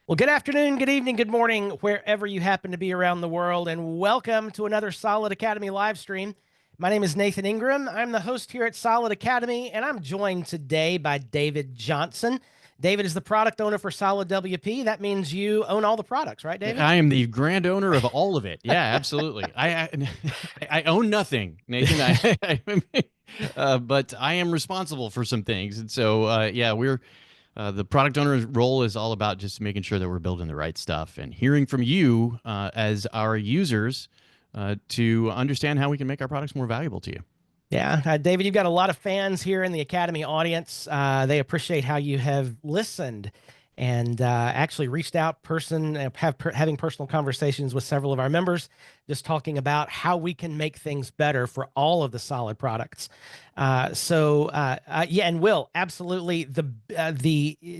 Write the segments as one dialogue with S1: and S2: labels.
S1: Well, good afternoon, good evening, good morning, wherever you happen to be around the world, and welcome to another Solid Academy live stream. My name is Nathan Ingram. I'm the host here at Solid Academy, and I'm joined today by David Johnson. David is the product owner for SolidWP. That means you own all the products, right, David?
S2: I am the grand owner of all of it. Yeah, absolutely. I own nothing, Nathan. But I am responsible for some things, and so yeah, we're the product owner's role is all about just making sure that we're building the right stuff and hearing from you as our users to understand how we can make our products more valuable to you.
S1: Yeah, David, you've got a lot of fans here in the Academy audience. They appreciate how you have listened and actually reached out having personal conversations with several of our members, just talking about how we can make things better for all of the Solid products. Yeah, and Will, absolutely, the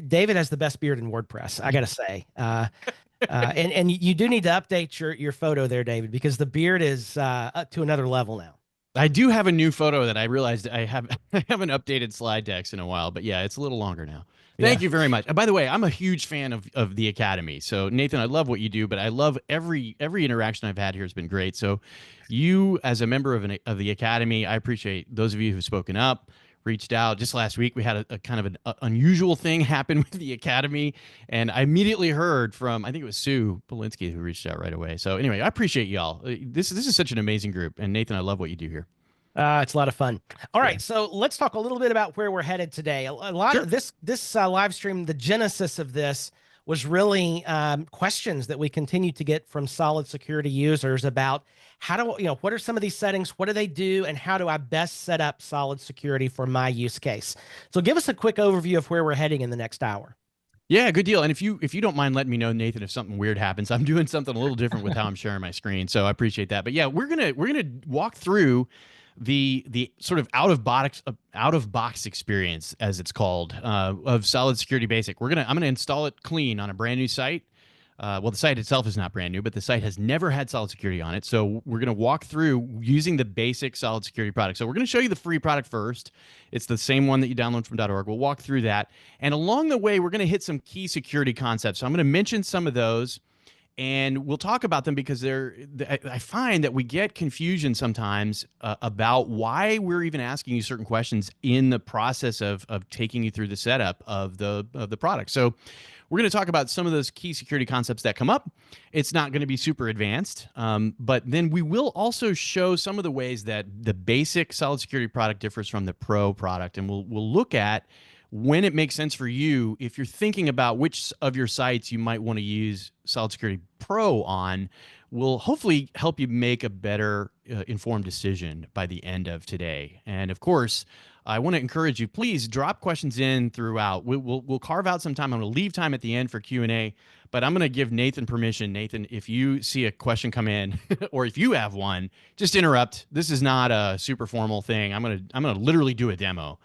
S1: David has the best beard in WordPress, I got to say. And you do need to update your photo there, David, because the beard is up to another level now.
S2: I do have a new photo that I realized I haven't updated slide decks in a while, but yeah, it's a little longer now.
S1: Yeah.
S2: Thank you very much. And by the way, I'm a huge fan of the Academy. So Nathan, I love what you do, but I love every interaction I've had here has been great. So you as a member of the Academy, I appreciate those of you who've spoken up, reached out. Just last week, we had a kind of an unusual thing happen with the Academy, and I immediately heard from, I think it was Sue Polinsky who reached out right away. So anyway, I appreciate y'all. This is such an amazing group, and Nathan, I love what you do here.
S1: It's a lot of fun. All
S2: Yeah.
S1: right, so let's talk a little bit about where we're headed today. A lot
S2: Sure.
S1: of this live stream, the genesis of this was really questions that we continue to get from Solid Security users about what are some of these settings, what do they do, and how do I best set up Solid Security for my use case? So give us a quick overview of where we're heading in the next hour.
S2: Yeah, good deal. And if you don't mind letting me know, Nathan, if something weird happens, I'm doing something a little different with how I'm sharing my screen, so I appreciate that. But yeah, we're gonna walk through the sort of out of box experience, as it's called, of Solid Security Basic. I'm gonna install it clean on a brand new site. Well, the site itself is not brand new, but the site has never had Solid Security on it. So we're going to walk through using the basic Solid Security product. So we're going to show you the free product first. It's the same one that you download from .org. We'll walk through that. And along the way, we're going to hit some key security concepts. So I'm going to mention some of those, and we'll talk about them because I find that we get confusion sometimes about why we're even asking you certain questions in the process of taking you through the setup of the product. So we're going to talk about some of those key security concepts that come up. It's not going to be super advanced, but then we will also show some of the ways that the basic Solid Security product differs from the Pro product, and we'll look at when it makes sense for you if you're thinking about which of your sites you might want to use Solid Security Pro on. Will hopefully help you make a better informed decision by the end of today. And of course, I want to encourage you, please drop questions in throughout. We'll carve out some time. I'm going to leave time at the end for Q&A, but I'm going to give Nathan permission. Nathan, if you see a question come in or if you have one, just interrupt. This is not a super formal thing. I'm going to literally do a demo,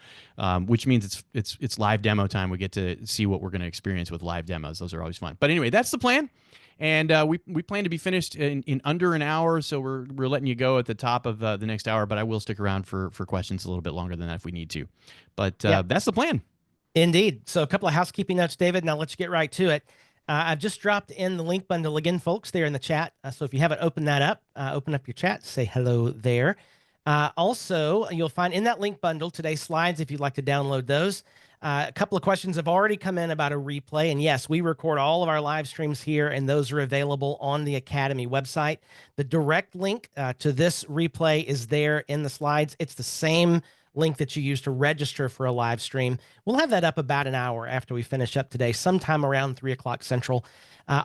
S2: which means it's live demo time. We get to see what we're going to experience with live demos. Those are always fun. But anyway, that's the plan. And we plan to be finished in under an hour, so we're letting you go at the top of the next hour. But I will stick around for questions a little bit longer than that if we need to. But that's the plan.
S1: Indeed. So a couple of housekeeping notes, David. Now let's get right to it. I've just dropped in the link bundle again, folks, there in the chat. So if you haven't opened that up, open up your chat, say hello there. Also, you'll find in that link bundle today's slides if you'd like to download those. A couple of questions have already come in about a replay. And yes, we record all of our live streams here, and those are available on the Academy website. The direct link to this replay is there in the slides. It's the same link that you use to register for a live stream. We'll have that up about an hour after we finish up today, sometime around 3 o'clock Central.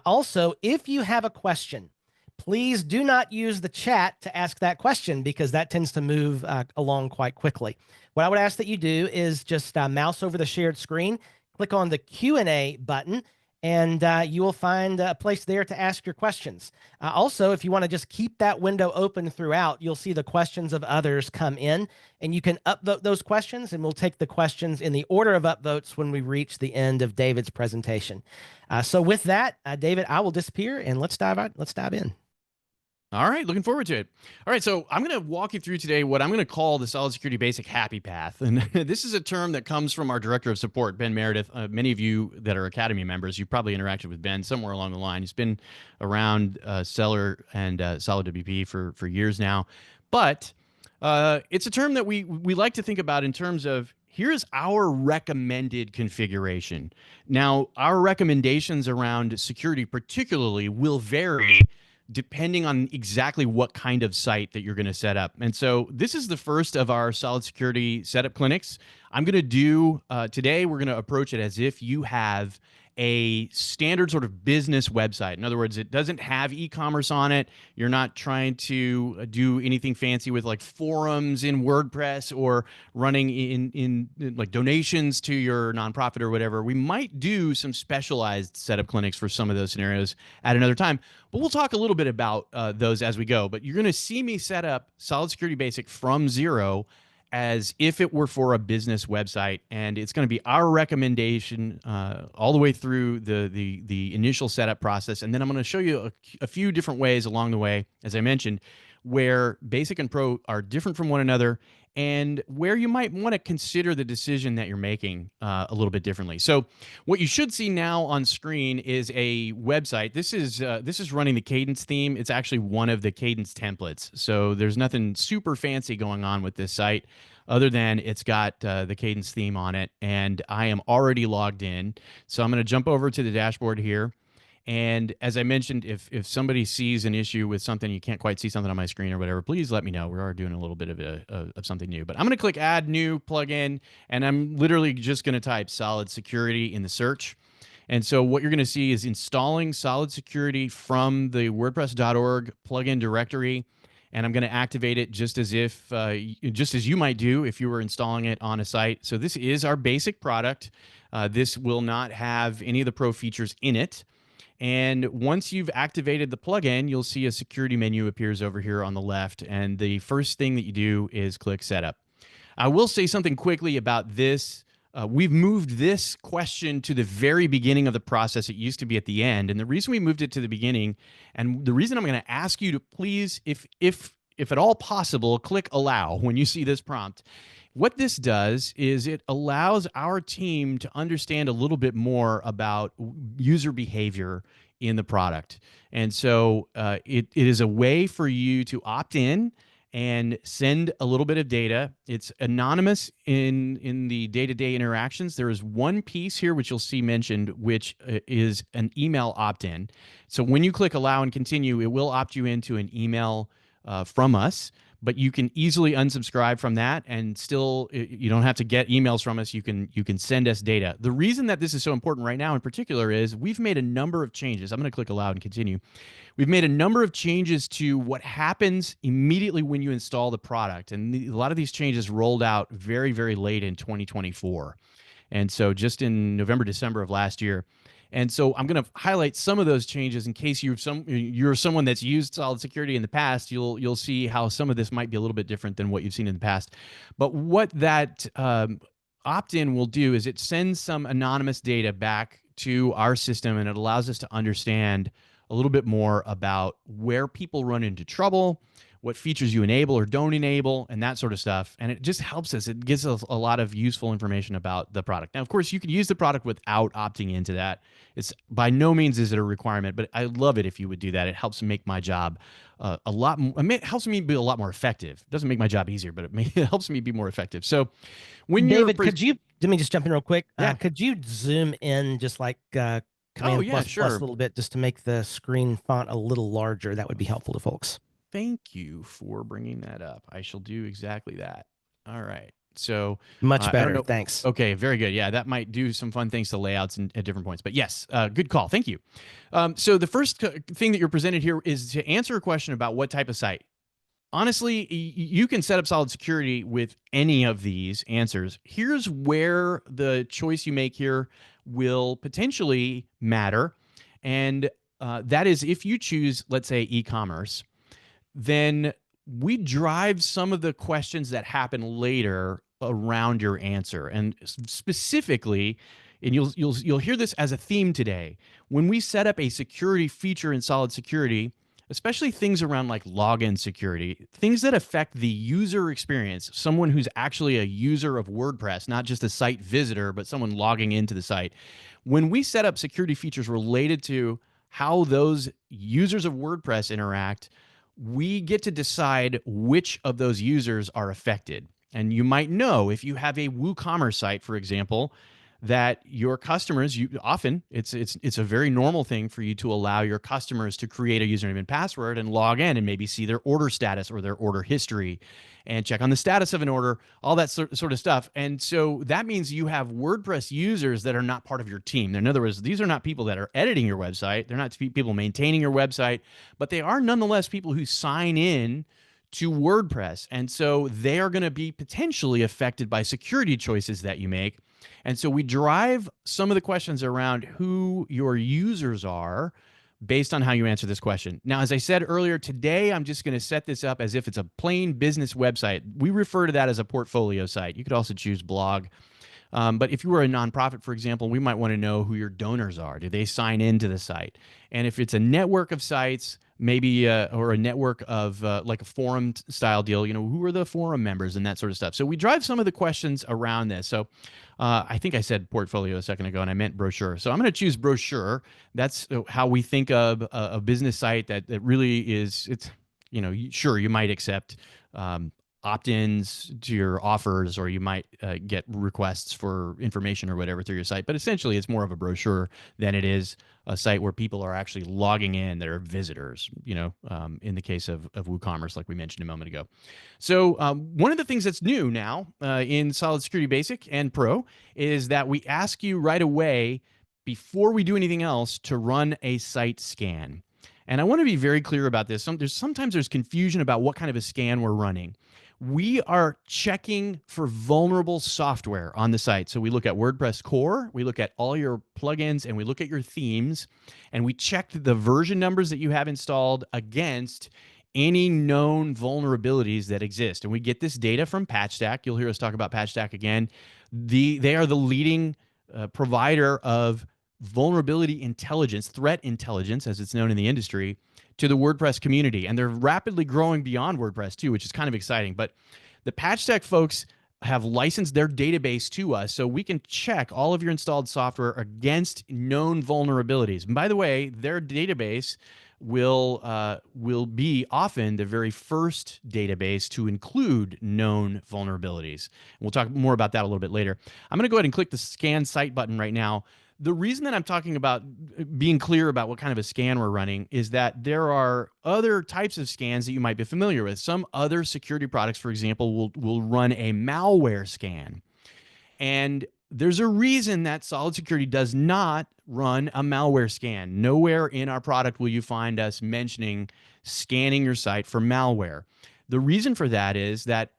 S1: Also, if you have a question, please do not use the chat to ask that question because that tends to move along quite quickly. What I would ask that you do is just mouse over the shared screen, click on the Q&A button, and you will find a place there to ask your questions. Also, if you want to just keep that window open throughout, you'll see the questions of others come in, and you can upvote those questions, and we'll take the questions in the order of upvotes when we reach the end of David's presentation. So with that, David, I will disappear, and let's dive in.
S2: All right, looking forward to it. All right, so I'm going to walk you through today what I'm going to call the Solid Security Basic Happy Path. And this is a term that comes from our Director of Support, Ben Meredith. Many of you that are Academy members, you've probably interacted with Ben somewhere along the line. He's been around Seller and SolidWP for years now. But it's a term that we like to think about in terms of here's our recommended configuration. Now, our recommendations around security particularly will vary depending on exactly what kind of site that you're going to set up. And so this is the first of our solid security setup clinics. I'm going to do today, we're going to approach it as if you have a standard sort of business website. In other words, it doesn't have e-commerce on it. You're not trying to do anything fancy with like forums in WordPress or running in like donations to your nonprofit or whatever. We might do some specialized setup clinics for some of those scenarios at another time, but we'll talk a little bit about those as we go. But you're going to see me set up Solid Security Basic from zero as if it were for a business website, and it's going to be our recommendation all the way through the initial setup process. And then I'm going to show you a few different ways along the way, as I mentioned, where Basic and Pro are different from one another, and where you might want to consider the decision that you're making a little bit differently. So what you should see now on screen is a website. This is running the Cadence theme. It's actually one of the Cadence templates. So there's nothing super fancy going on with this site other than it's got the Cadence theme on it, and I am already logged in. So I'm going to jump over to the dashboard here. And as I mentioned, if somebody sees an issue with something, you can't quite see something on my screen or whatever, please let me know. We are doing a little bit of something new. But I'm going to click Add New Plugin, and I'm literally just going to type Solid Security in the search. And so what you're going to see is installing Solid Security from the WordPress.org plugin directory. And I'm going to activate it just as you might do if you were installing it on a site. So this is our basic product. This will not have any of the pro features in it. And once you've activated the plugin, you'll see a security menu appears over here on the left. And the first thing that you do is click Setup. I will say something quickly about this. We've moved this question to the very beginning of the process. It used to be at the end. And the reason we moved it to the beginning, and the reason I'm going to ask you to please, if at all possible, click Allow when you see this prompt. What this does is it allows our team to understand a little bit more about user behavior in the product. And so it is a way for you to opt in and send a little bit of data. It's anonymous in the day-to-day interactions. There is one piece here which you'll see mentioned, which is an email opt-in. So when you click Allow and Continue, it will opt you into an email from us. But you can easily unsubscribe from that, and still you don't have to get emails from us. You can send us data. The reason that this is so important right now in particular is we've made a number of changes. I'm going to click Allow and Continue. We've made a number of changes to what happens immediately when you install the product, and a lot of these changes rolled out very, very late in 2024. And so just in November, December of last year. And so I'm going to highlight some of those changes in case you're someone that's used Solid Security in the past. You'll see how some of this might be a little bit different than what you've seen in the past. But what that opt-in will do is it sends some anonymous data back to our system, and it allows us to understand a little bit more about where people run into trouble, what features you enable or don't enable, and that sort of stuff. And it just helps us. It gives us a lot of useful information about the product. Now, of course, you can use the product without opting into that. It's by no means is it a requirement, but I love it if you would do that. It helps make my job a lot. It helps me be a lot more effective. It doesn't make my job easier, but it helps me be more effective. So, when
S1: David, let me just jump in real quick.
S2: Yeah.
S1: Could you zoom in just like Command plus a little bit, just to make the screen font a little larger? That would be helpful to folks.
S2: Thank you for bringing that up. I shall do exactly that. All right. So
S1: much better. Thanks.
S2: Okay. Very good. Yeah. That might do some fun things to layouts at different points, but yes, good call. Thank you. So the first thing that you're presented here is to answer a question about what type of site. Honestly, you can set up Solid Security with any of these answers. Here's where the choice you make here will potentially matter. And that is if you choose, let's say, e-commerce, then we drive some of the questions that happen later around your answer. And specifically, and you'll hear this as a theme today, when we set up a security feature in Solid Security, especially things around like login security, things that affect the user experience, someone who's actually a user of WordPress, not just a site visitor, but someone logging into the site. When we set up security features related to how those users of WordPress interact, we get to decide which of those users are affected. And you might know if you have a WooCommerce site, for example, that your customers, you often it's a very normal thing for you to allow your customers to create a username and password and log in and maybe see their order status or their order history and check on the status of an order, all that sort of stuff. And so that means you have WordPress users that are not part of your team. In other words, these are not people that are editing your website. They're not people maintaining your website, but they are nonetheless people who sign in to WordPress. And so they are going to be potentially affected by security choices that you make. And so we drive some of the questions around who your users are based on how you answer this question. Now, as I said earlier, today I'm just going to set this up as if it's a plain business website. We refer to that as a portfolio site. You could also choose blog. But if you were a nonprofit, for example, we might want to know who your donors are. Do they sign into the site? And if it's a network of sites, maybe or a network of like a forum style deal, who are the forum members and that sort of stuff. So we drive some of the questions around this. So I think I said portfolio a second ago and I meant brochure. So I'm going to choose brochure. That's how we think of a business site that really is, it's, sure, you might accept opt-ins to your offers, or you might get requests for information or whatever through your site. But essentially, it's more of a brochure than it is a site where people are actually logging in that are visitors, in the case of WooCommerce, like we mentioned a moment ago. So one of the things that's new now in Solid Security Basic and Pro is that we ask you right away, before we do anything else, to run a site scan. And I want to be very clear about this. Sometimes there's confusion about what kind of a scan we're running. We are checking for vulnerable software on the site. So we look at WordPress core, we look at all your plugins, and we look at your themes, and we check the version numbers that you have installed against any known vulnerabilities that exist. And we get this data from PatchStack. You'll hear us talk about PatchStack again. They are the leading provider of vulnerability intelligence, threat intelligence, as it's known in the industry, to the WordPress community. And they're rapidly growing beyond WordPress too, which is kind of exciting. But the PatchStack folks have licensed their database to us so we can check all of your installed software against known vulnerabilities. And by the way, their database will be often the very first database to include known vulnerabilities. And we'll talk more about that a little bit later. I'm going to go ahead and click the Scan Site button right now. The reason that I'm talking about being clear about what kind of a scan we're running is that there are other types of scans that you might be familiar with. Some other security products, for example, will run a malware scan. And there's a reason that Solid Security does not run a malware scan. Nowhere in our product will you find us mentioning scanning your site for malware. The reason for that is that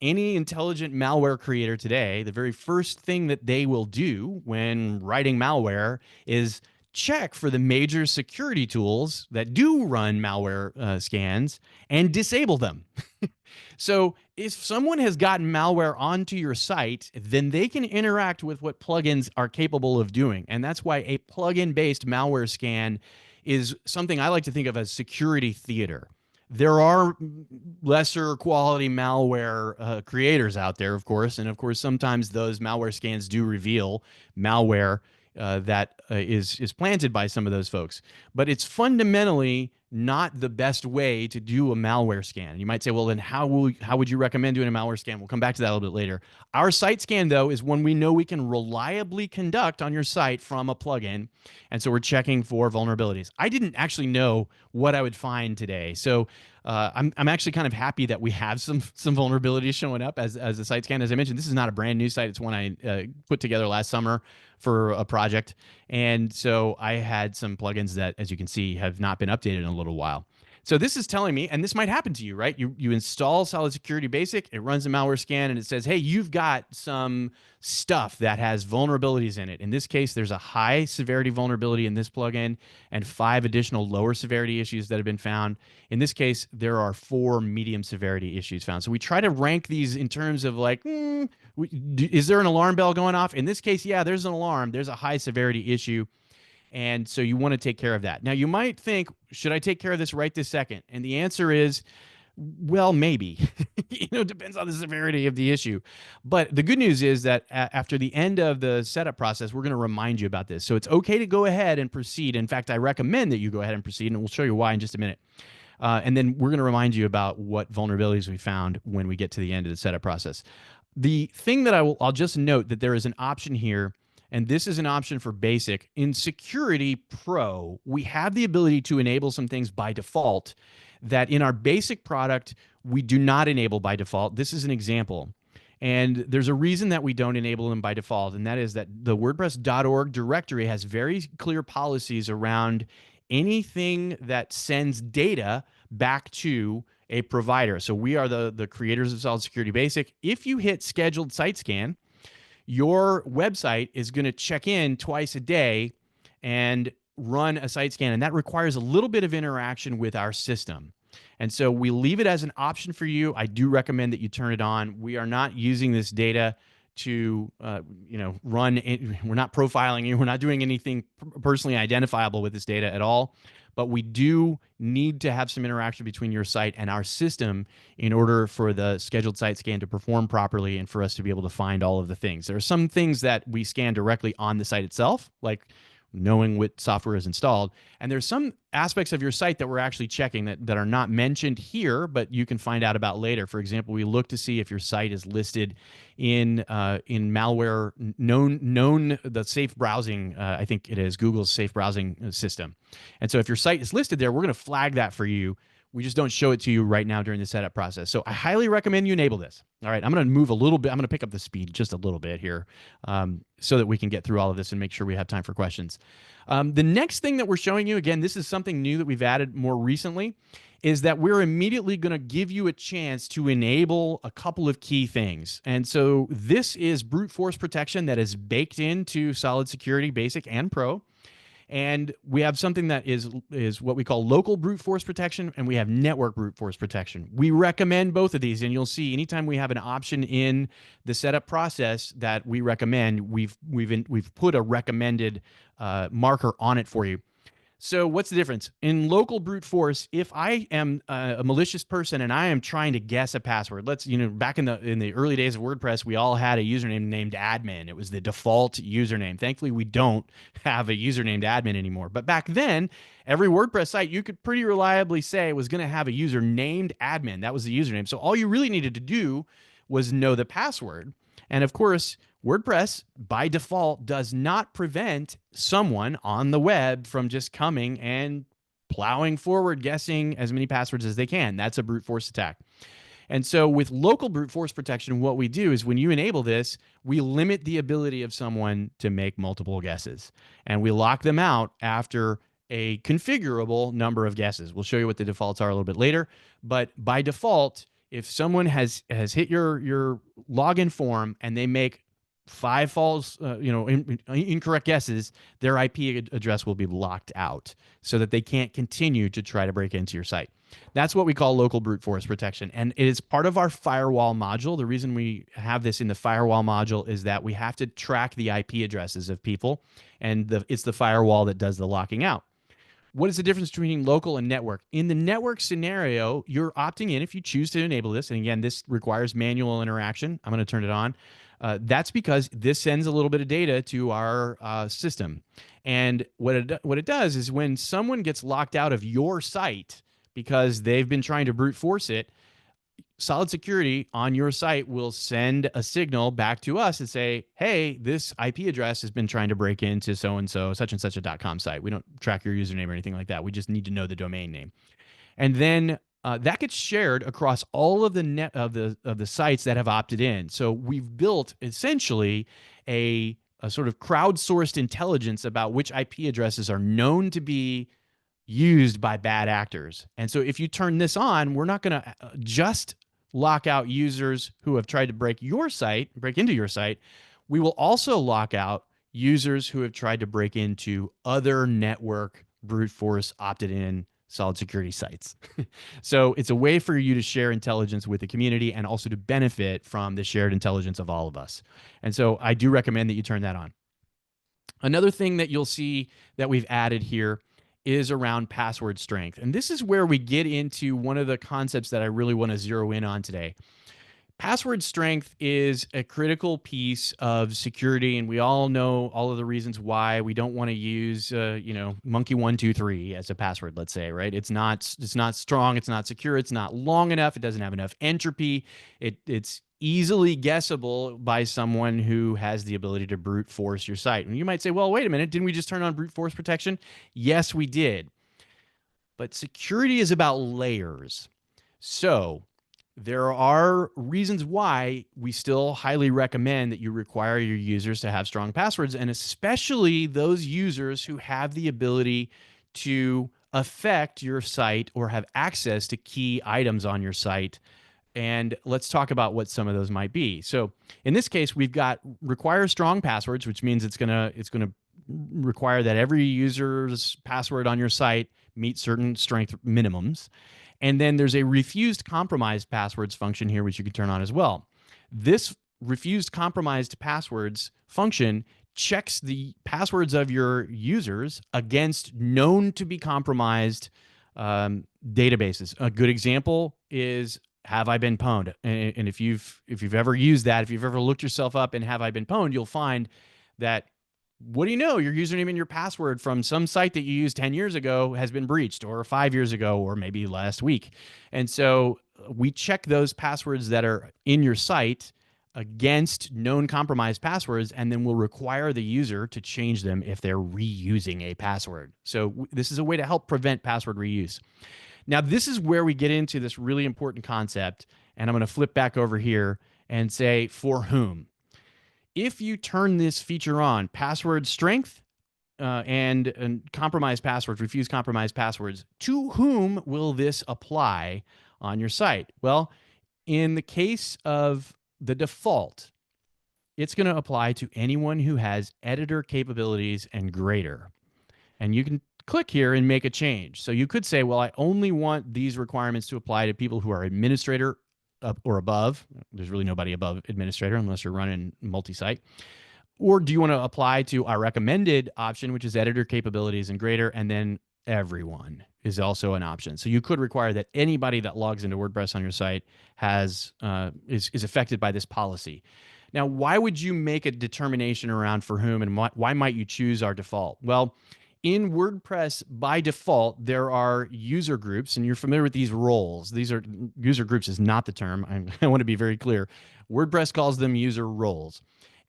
S2: any intelligent malware creator today, the very first thing that they will do when writing malware is check for the major security tools that do run malware scans and disable them. So if someone has gotten malware onto your site, then they can interact with what plugins are capable of doing. And that's why a plugin-based malware scan is something I like to think of as security theater. There are lesser quality malware creators out there, of course, and of course, sometimes those malware scans do reveal malware that is planted by some of those folks. But it's fundamentally not the best way to do a malware scan. You might say, well, then how would you recommend doing a malware scan? We'll come back to that a little bit later. Our site scan, though, is one we know we can reliably conduct on your site from a plugin. And so we're checking for vulnerabilities. I didn't actually know what I would find today. So I'm actually kind of happy that we have some vulnerabilities showing up as a site scan. As I mentioned, this is not a brand new site. It's one I put together last summer for a project. And so I had some plugins that, as you can see, have not been updated in a little while. So this is telling me, and this might happen to you, right? You install Solid Security Basic, it runs a malware scan, and it says, hey, you've got some stuff that has vulnerabilities in it. In this case, there's a high severity vulnerability in this plugin and 5 additional lower severity issues that have been found. In this case, there are 4 medium severity issues found. So we try to rank these in terms of like, is there an alarm bell going off? In this case, yeah, there's an alarm. There's a high severity issue. And so you want to take care of that. Now, you might think, should I take care of this right this second? And the answer is, well, maybe. Depends on the severity of the issue. But the good news is that after the end of the setup process, we're going to remind you about this. So it's okay to go ahead and proceed. In fact, I recommend that you go ahead and proceed, and we'll show you why in just a minute. And then we're going to remind you about what vulnerabilities we found when we get to the end of the setup process. The thing that I'll just note that there is an option here, and this is an option for basic. In Security Pro, we have the ability to enable some things by default that in our basic product, we do not enable by default. This is an example. And there's a reason that we don't enable them by default, and that is that the WordPress.org directory has very clear policies around anything that sends data back to a provider. So we are the creators of Solid Security Basic. If you hit scheduled site scan, your website is going to check in twice a day and run a site scan, and that requires a little bit of interaction with our system. And so we leave it as an option for you. I do recommend that you turn it on. We are not using this data to run it. We're not profiling you. We're not doing anything personally identifiable with this data at all. But we do need to have some interaction between your site and our system in order for the scheduled site scan to perform properly and for us to be able to find all of the things. There are some things that we scan directly on the site itself, like knowing what software is installed. And there's some aspects of your site that we're actually checking that are not mentioned here, but you can find out about later. For example, we look to see if your site is listed in malware, known the safe browsing, I think it is Google's safe browsing system. And so if your site is listed there, we're going to flag that for you. We just don't show it to you right now during the setup process. So I highly recommend you enable this. All right, I'm going to move a little bit. I'm going to pick up the speed just a little bit here so that we can get through all of this and make sure we have time for questions. The next thing that we're showing you, again, this is something new that we've added more recently, is that we're immediately going to give you a chance to enable a couple of key things. And so this is brute force protection that is baked into Solid Security Basic and Pro. And we have something that is what we call local brute force protection, and we have network brute force protection. We recommend both of these, and you'll see anytime we have an option in the setup process that we recommend, we've put a recommended marker on it for you. So what's the difference? In local brute force, if I am a malicious person and I am trying to guess a password, back in the early days of WordPress, we all had a username named admin. It was the default username. Thankfully, we don't have a user named admin anymore. But back then, every WordPress site you could pretty reliably say was going to have a user named admin. That was the username. So all you really needed to do was know the password. And of course, WordPress, by default, does not prevent someone on the web from just coming and plowing forward, guessing as many passwords as they can. That's a brute force attack. And so with local brute force protection, what we do is when you enable this, we limit the ability of someone to make multiple guesses. And we lock them out after a configurable number of guesses. We'll show you what the defaults are a little bit later. But by default, if someone has hit your login form and they make 5 false, incorrect guesses, their IP address will be locked out so that they can't continue to try to break into your site. That's what we call local brute force protection. And it is part of our firewall module. The reason we have this in the firewall module is that we have to track the IP addresses of people, and it's the firewall that does the locking out. What is the difference between local and network? In the network scenario, you're opting in if you choose to enable this. And again, this requires manual interaction. I'm going to turn it on. That's because this sends a little bit of data to our system. And what it does is when someone gets locked out of your site because they've been trying to brute force it, Solid Security on your site will send a signal back to us and say, hey, this IP address has been trying to break into so-and-so, such and such a .com site. We don't track your username or anything like that. We just need to know the domain name. And then that gets shared across all of the sites that have opted in. So we've built essentially a sort of crowdsourced intelligence about which IP addresses are known to be used by bad actors. And so if you turn this on, we're not going to just lock out users who have tried to break into your site. We will also lock out users who have tried to break into other network brute force opted in Solid Security sites. So it's a way for you to share intelligence with the community and also to benefit from the shared intelligence of all of us. And so I do recommend that you turn that on. Another thing that you'll see that we've added here is around password strength. And this is where we get into one of the concepts that I really want to zero in on today. Password strength is a critical piece of security, and we all know all of the reasons why we don't want to use, monkey 123 as a password. Let's say, right? It's not strong, it's not secure, it's not long enough, it doesn't have enough entropy. It's easily guessable by someone who has the ability to brute force your site. And you might say, well, wait a minute, didn't we just turn on brute force protection? Yes, we did. But security is about layers. So there are reasons why we still highly recommend that you require your users to have strong passwords, and especially those users who have the ability to affect your site or have access to key items on your site. And let's talk about what some of those might be. So in this case, we've got require strong passwords, which means it's gonna require that every user's password on your site meet certain strength minimums. And then there's a refused compromised passwords function here, which you can turn on as well. This refused compromised passwords function checks the passwords of your users against known to be compromised databases. A good example is have I been pwned? And if you've ever used that, if you've ever looked yourself up in have I been pwned, you'll find that, what do you know, your username and your password from some site that you used 10 years ago has been breached, or 5 years ago, or maybe last week. And so we check those passwords that are in your site against known compromised passwords, and then we'll require the user to change them if they're reusing a password. So this is a way to help prevent password reuse. Now, this is where we get into this really important concept, and I'm going to flip back over here and say, for whom? If you turn this feature on, password strength and compromised passwords, refuse compromised passwords, to whom will this apply on your site? Well, in the case of the default, it's going to apply to anyone who has editor capabilities and greater. And you can click here and make a change. So you could say, well, I only want these requirements to apply to people who are administrator or above. There's really nobody above administrator unless you're running multi-site. Or do you want to apply to our recommended option, which is editor capabilities and greater, and then everyone is also an option. So you could require that anybody that logs into WordPress on your site is affected by this policy. Now, why would you make a determination around for whom, and why might you choose our default? Well, in WordPress, by default, there are user groups, and you're familiar with these roles. These are user groups is not the term. I want to be very clear. WordPress calls them user roles.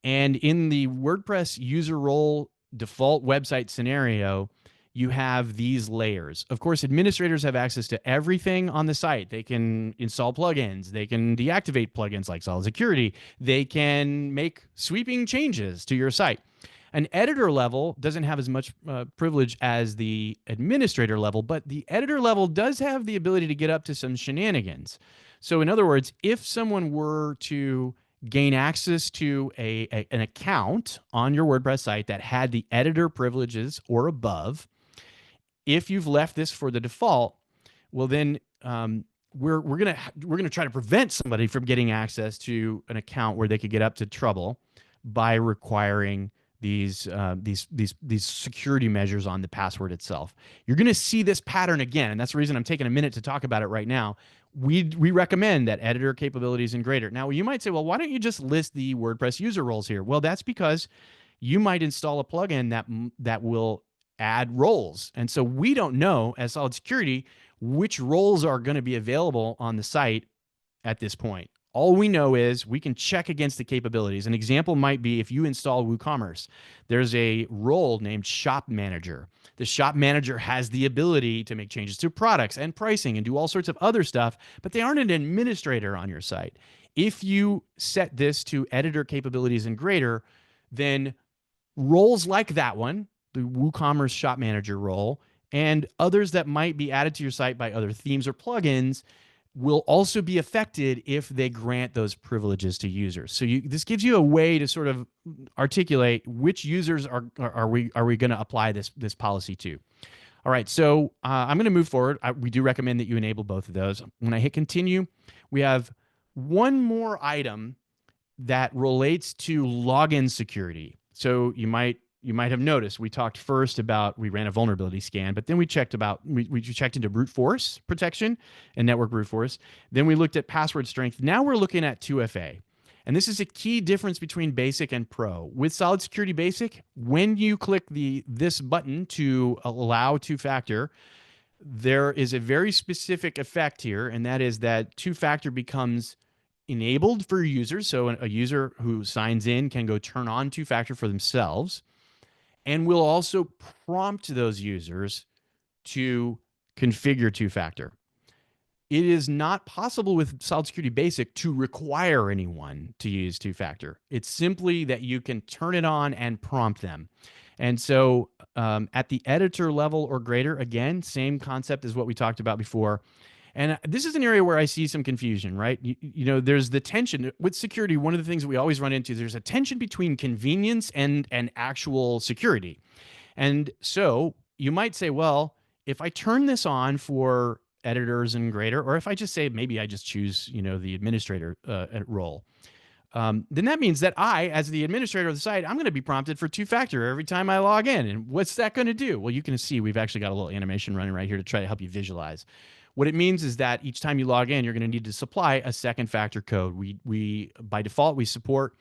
S2: And in the WordPress user role default website scenario, you have these layers. Of course, administrators have access to everything on the site. They can install plugins. They can deactivate plugins like Solid Security. They can make sweeping changes to your site. An editor level doesn't have as much privilege as the administrator level, but the editor level does have the ability to get up to some shenanigans. So in other words, if someone were to gain access to an account on your WordPress site that had the editor privileges or above, if you've left this for the default, well then we're gonna try to prevent somebody from getting access to an account where they could get up to trouble by requiring these security measures on the password itself. You're going to see this pattern again, and that's the reason I'm taking a minute to talk about it right now. We recommend that editor capabilities and greater. Now, you might say, well, why don't you just list the WordPress user roles here? Well, that's because you might install a plugin that will add roles. And so we don't know, as Solid Security, which roles are going to be available on the site at this point. All we know is we can check against the capabilities. An example might be if you install WooCommerce, there's a role named Shop Manager. The Shop Manager has the ability to make changes to products and pricing and do all sorts of other stuff, but they aren't an administrator on your site. If you set this to editor capabilities and greater, then roles like that one, the WooCommerce Shop Manager role, and others that might be added to your site by other themes or plugins will also be affected if they grant those privileges to users. So this gives you a way to sort of articulate which users are we going to apply this policy to. All right, so I'm going to move forward. We do recommend that you enable both of those. When I hit continue, we have one more item that relates to login security. So you might you might have noticed we talked first about we ran a vulnerability scan, but then we checked into brute force protection and network brute force. Then we looked at password strength. Now we're looking at 2FA. And this is a key difference between basic and pro. With Solid Security Basic, when you click this button to allow two-factor, there is a very specific effect here, and that is that two-factor becomes enabled for users. So a user who signs in can go turn on two-factor for themselves, and will also prompt those users to configure two-factor. It is not possible with Solid Security Basic to require anyone to use two-factor. It's simply that you can turn it on and prompt them. And so at the editor level or greater, again, same concept as what we talked about before. And this is an area where I see some confusion, right? You know, there's the tension with security. One of the things that we always run into, there's a tension between convenience and actual security. And so you might say, well, if I turn this on for editors and greater, or if I just say, maybe I just choose, you know, the administrator role, then that means that I, as the administrator of the site, I'm going to be prompted for two-factor every time I log in. And what's that going to do? Well, you can see we've actually got a little animation running right here to try to help you visualize. What it means is that each time you log in, you're going to need to supply a second factor code. We by default, we support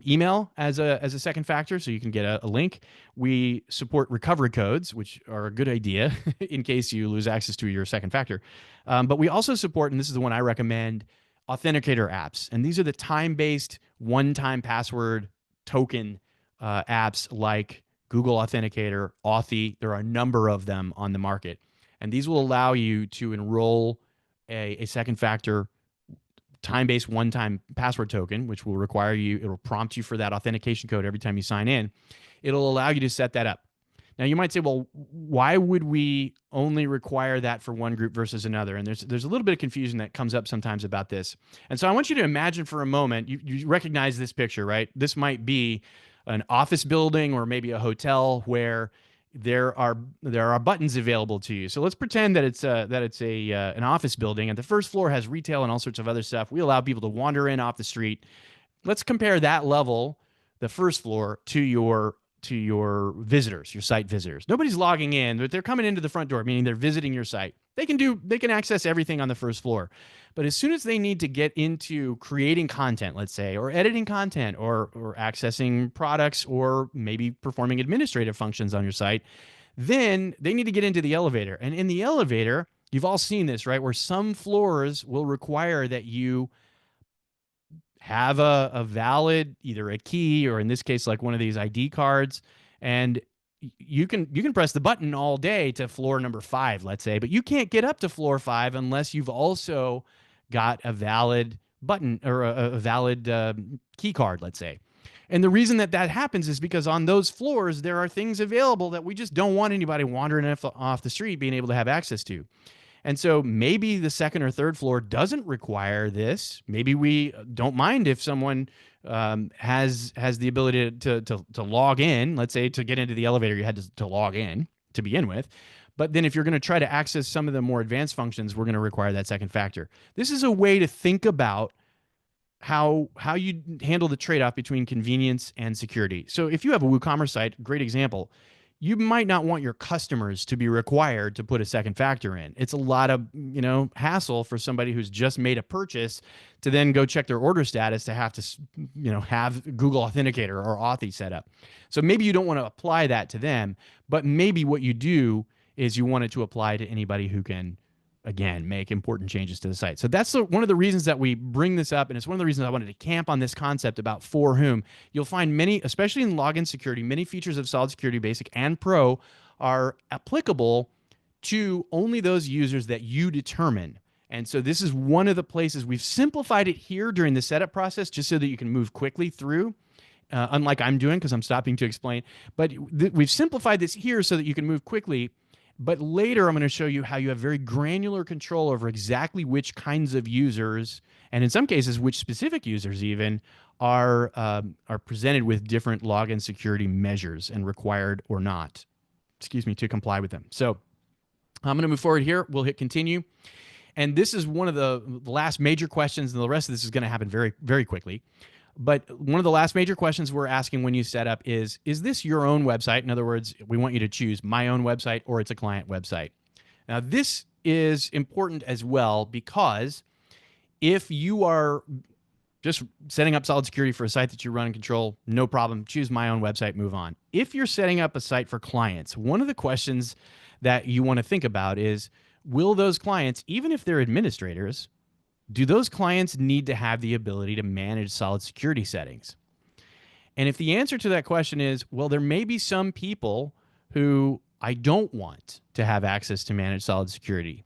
S2: email as a second factor, so you can get a link. We support recovery codes, which are a good idea in case you lose access to your second factor. But we also support, and this is the one I recommend, authenticator apps. And these are the time-based one-time password token apps like Google Authenticator, Authy. There are a number of them on the market. And these will allow you to enroll a second factor time-based one-time password token, which will require you, it'll prompt you for that authentication code every time you sign in. It'll allow you to set that up. Now you might say, well, why would we only require that for one group versus another? And there's a little bit of confusion that comes up sometimes about this. And so I want you to imagine for a moment, you recognize this picture, right? This might be an office building or maybe a hotel where there are buttons available to you. So let's pretend that it's an office building, and the first floor has retail and all sorts of other stuff. We allow people to wander in off the street. Let's compare that level, the first floor, to your visitors, your site visitors. Nobody's logging in, but they're coming into the front door, meaning they're visiting your site. They can access everything on the first floor. But as soon as they need to get into creating content, let's say, or editing content, or accessing products, or maybe performing administrative functions on your site, then they need to get into the elevator. And in the elevator, you've all seen this, right? Where some floors will require that you have a valid, either a key, or in this case, like one of these ID cards. And you can press the button all day to floor number 5, let's say, but you can't get up to floor 5 unless you've also got a valid button or a valid key card, let's say. And the reason that happens is because on those floors, there are things available that we just don't want anybody wandering off the street being able to have access to. And so maybe the second or third floor doesn't require this. Maybe we don't mind if someone has the ability to log in. Let's say to get into the elevator, you had to log in to begin with. But then if you're going to try to access some of the more advanced functions, we're going to require that second factor. This is a way to think about how you handle the trade-off between convenience and security. So if you have a WooCommerce site, great example, you might not want your customers to be required to put a second factor in. It's a lot of, hassle for somebody who's just made a purchase to then go check their order status to have to, have Google Authenticator or Authy set up. So maybe you don't want to apply that to them, but maybe what you do is you want it to apply to anybody who can, again, make important changes to the site. So that's one of the reasons that we bring this up, and it's one of the reasons I wanted to camp on this concept about for whom. You'll find many, especially in login security, many features of Solid Security Basic and Pro are applicable to only those users that you determine. And so this is one of the places we've simplified it here during the setup process just so that you can move quickly through. Unlike I'm doing, because I'm stopping to explain. But we've simplified this here so that you can move quickly. But later, I'm going to show you how you have very granular control over exactly which kinds of users, and in some cases, which specific users even, are presented with different login security measures and required or not, to comply with them. So I'm going to move forward here. We'll hit continue. And this is one of the last major questions, and the rest of this is going to happen very, very quickly. But one of the last major questions we're asking when you set up is this your own website? In other words, we want you to choose my own website or it's a client website. Now, this is important as well because if you are just setting up solid security for a site that you run and control, no problem. Choose my own website, move on. If you're setting up a site for clients, one of the questions that you want to think about is, will those clients, even if they're administrators, do those clients need to have the ability to manage solid security settings? And if the answer to that question is, well, there may be some people who I don't want to have access to manage solid security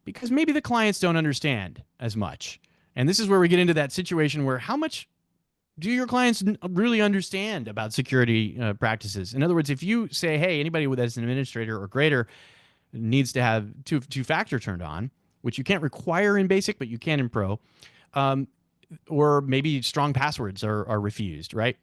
S2: because maybe the clients don't understand as much. And this is where we get into that situation where how much do your clients really understand about security practices? In other words, if you say, hey, anybody that's an administrator or greater needs to have two-factor turned on, which you can't require in basic, but you can in pro, or maybe strong passwords are refused, right?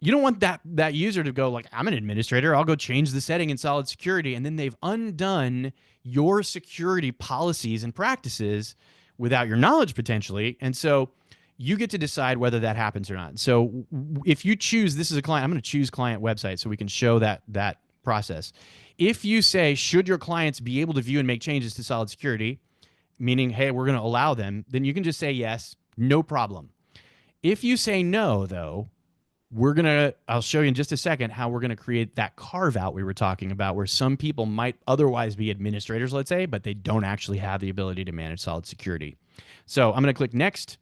S2: You don't want that user to go like, I'm an administrator, I'll go change the setting in solid security, and then they've undone your security policies and practices without your knowledge potentially. And so you get to decide whether that happens or not. So if you choose, this is a client, I'm going to choose client website so we can show that process. If you say, should your clients be able to view and make changes to solid security, meaning, hey, we're going to allow them, then you can just say yes, no problem. If you say no, though, I'll show you in just a second how we're going to create that carve out we were talking about where some people might otherwise be administrators, let's say, but they don't actually have the ability to manage solid security. So I'm going to click next.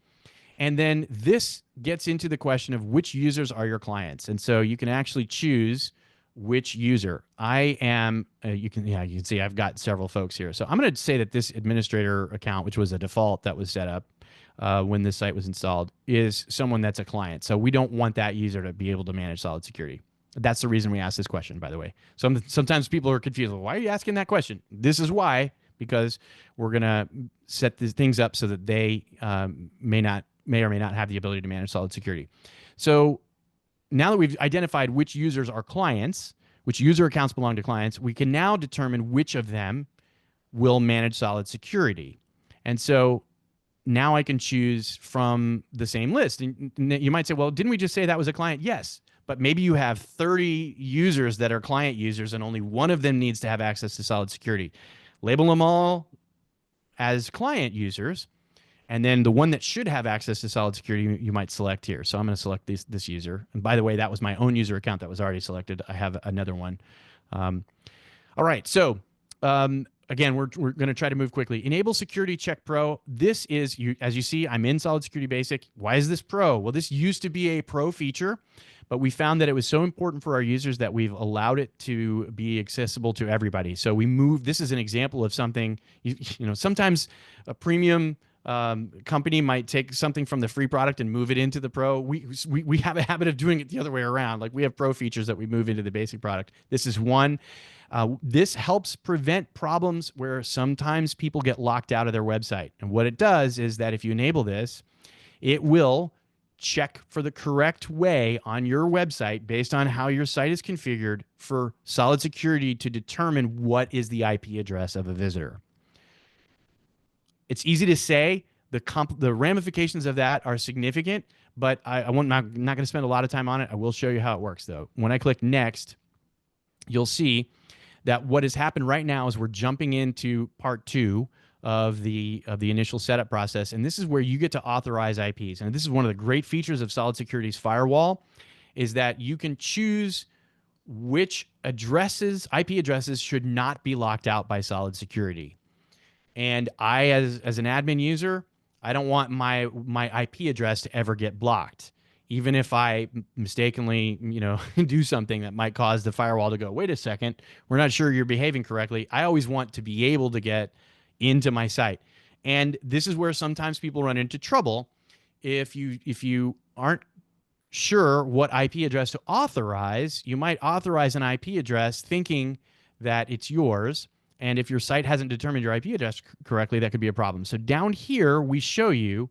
S2: And then this gets into the question of which users are your clients. And so you can actually choose which user. I am, you can see I've got several folks here. So I'm going to say that this administrator account, which was a default that was set up when this site was installed, is someone that's a client. So we don't want that user to be able to manage solid security. That's the reason we asked this question, by the way. Sometimes people are confused. Well, why are you asking that question? This is why, because we're going to set these things up so that they may or may not have the ability to manage solid security. So now that we've identified which users are clients, which user accounts belong to clients, we can now determine which of them will manage solid security. And so now I can choose from the same list. And you might say, well, didn't we just say that was a client? Yes, but maybe you have 30 users that are client users and only one of them needs to have access to solid security. Label them all as client users. And then the one that should have access to solid security, you might select here. So I'm going to select this user. And by the way, that was my own user account that was already selected. I have another one. All right. So again, we're going to try to move quickly. Enable Security Check Pro. This is, as you see, I'm in Solid Security Basic. Why is this Pro? Well, this used to be a Pro feature, but we found that it was so important for our users that we've allowed it to be accessible to everybody. So we moved. This is an example of something, sometimes a premium company might take something from the free product and move it into the pro. We have a habit of doing it the other way around. Like we have pro features that we move into the basic product. This is one. This helps prevent problems where sometimes people get locked out of their website. And what it does is that if you enable this, it will check for the correct way on your website based on how your site is configured for solid security to determine what is the IP address of a visitor. It's easy to say. The ramifications of that are significant, but I'm not going to spend a lot of time on it. I will show you how it works, though. When I click Next, you'll see that what has happened right now is we're jumping into part 2 of the initial setup process, and this is where you get to authorize IPs. And this is one of the great features of Solid Security's firewall, is that you can choose which IP addresses should not be locked out by Solid Security. And I, as an admin user, I don't want my IP address to ever get blocked. Even if I mistakenly, do something that might cause the firewall to go, wait a second, we're not sure you're behaving correctly. I always want to be able to get into my site. And this is where sometimes people run into trouble. If you aren't sure what IP address to authorize, you might authorize an IP address thinking that it's yours. And if your site hasn't determined your IP address correctly, that could be a problem. So down here, we show you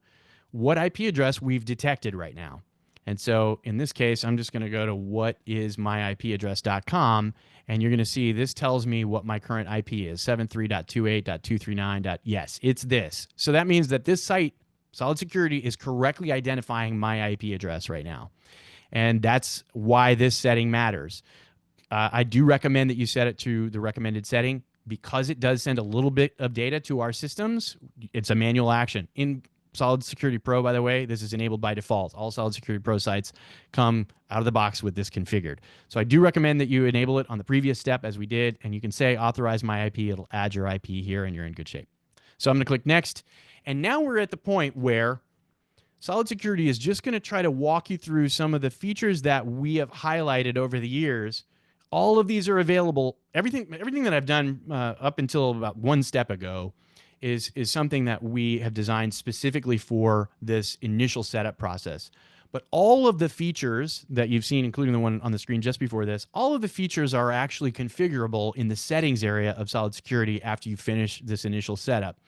S2: what IP address we've detected right now. And so in this case, I'm just going to go to whatismyipaddress.com, and you're going to see this tells me what my current IP is, 73.28.239. Yes, it's this. So that means that this site Solid Security is correctly identifying my IP address right now. And that's why this setting matters. I do recommend that you set it to the recommended setting because it does send a little bit of data to our systems. It's a manual action. In Solid Security Pro, by the way, this is enabled by default. All Solid Security Pro sites come out of the box with this configured. So I do recommend that you enable it on the previous step as we did, and you can say authorize my IP. It'll add your IP here and you're in good shape. So I'm going to click next. And now we're at the point where Solid Security is just going to try to walk you through some of the features that we have highlighted over the years. All of these are available. Everything that I've done up until about one step ago is something that we have designed specifically for this initial setup process. But all of the features that you've seen, including the one on the screen just before this, all of the features are actually configurable in the settings area of Solid Security after you finish this initial setup.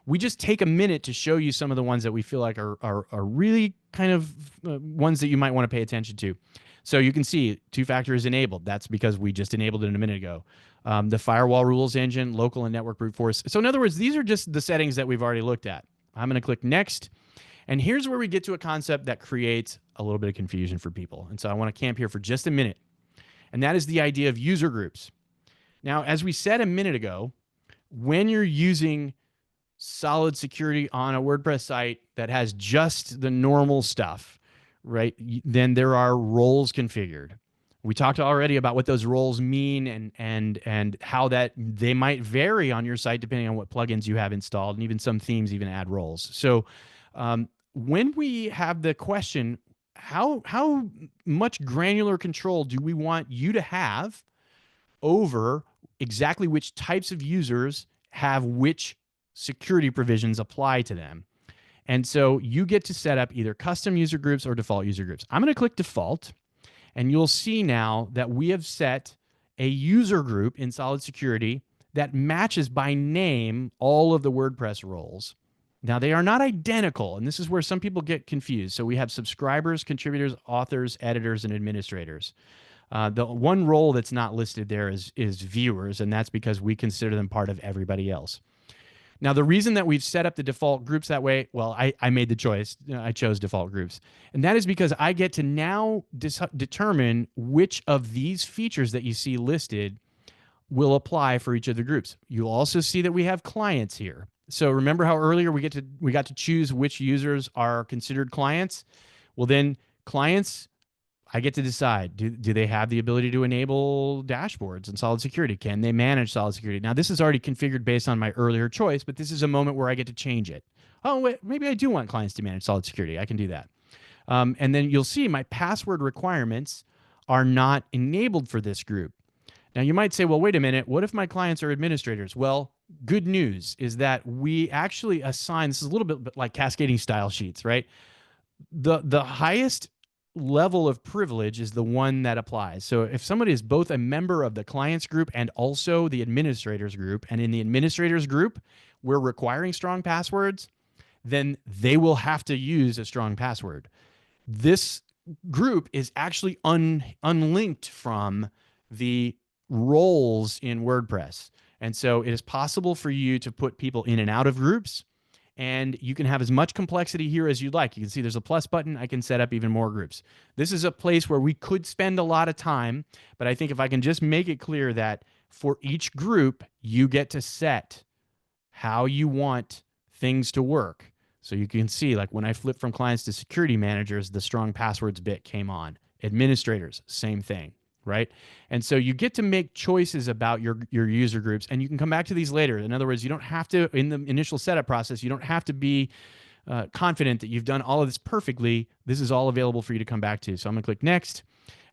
S2: We just take a minute to show you some of the ones that we feel like are really kind of ones that you might want to pay attention to. So you can see two-factor is enabled. That's because we just enabled it a minute ago. The firewall rules engine, local and network brute force. So in other words, these are just the settings that we've already looked at. I'm going to click next. And here's where we get to a concept that creates a little bit of confusion for people. And so I want to camp here for just a minute. And that is the idea of user groups. Now, as we said a minute ago, when you're using Solid Security on a WordPress site that has just the normal stuff, right, then there are roles configured. We talked already about what those roles mean and how that they might vary on your site depending on what plugins you have installed, and even some themes even add roles. So when we have the question, how much granular control do we want you to have over exactly which types of users have which security provisions apply to them? And so you get to set up either custom user groups or default user groups. I'm going to click default, and you'll see now that we have set a user group in Solid Security that matches by name all of the WordPress roles. Now, they are not identical, and this is where some people get confused. So we have subscribers, contributors, authors, editors, and administrators. The one role that's not listed there is viewers, and that's because we consider them part of everybody else. Now, the reason that we've set up the default groups that way, well, I made the choice. I chose default groups. And that is because I get to now determine which of these features that you see listed will apply for each of the groups. You'll also see that we have clients here. So remember how earlier we got to choose which users are considered clients? Well, then clients, I get to decide, do they have the ability to enable dashboards in Solid Security? Can they manage Solid Security? Now, this is already configured based on my earlier choice, but this is a moment where I get to change it. Oh, wait, maybe I do want clients to manage Solid Security. I can do that. And then you'll see my password requirements are not enabled for this group. Now, you might say, well, wait a minute. What if my clients are administrators? Well, good news is that we actually assign, this is a little bit like cascading style sheets, right? The highest level of privilege is the one that applies. So if somebody is both a member of the clients group and also the administrators group, and in the administrators group, we're requiring strong passwords, then they will have to use a strong password. This group is actually unlinked from the roles in WordPress. And so it is possible for you to put people in and out of groups, and you can have as much complexity here as you'd like. You can see there's a plus button. I can set up even more groups. This is a place where we could spend a lot of time, but I think if I can just make it clear that for each group, you get to set how you want things to work. So you can see, like when I flip from clients to security managers, the strong passwords bit came on. Administrators, same thing, right? And so you get to make choices about your user groups, and you can come back to these later. In other words, you don't have to, in the initial setup process, you don't have to be confident that you've done all of this perfectly. This is all available for you to come back to. So I'm going to click next.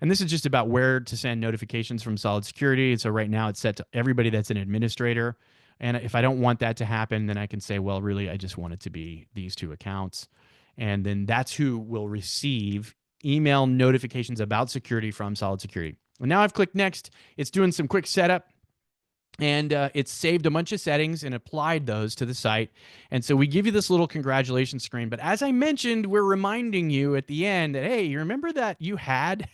S2: And this is just about where to send notifications from Solid Security. And so right now it's set to everybody that's an administrator. And if I don't want that to happen, then I can say, well, really, I just want it to be these two accounts. And then that's who will receive email notifications about security from Solid Security. And now I've clicked next. It's doing some quick setup, and it's saved a bunch of settings and applied those to the site. And so we give you this little congratulations screen. But as I mentioned, we're reminding you at the end that, hey, you remember that you had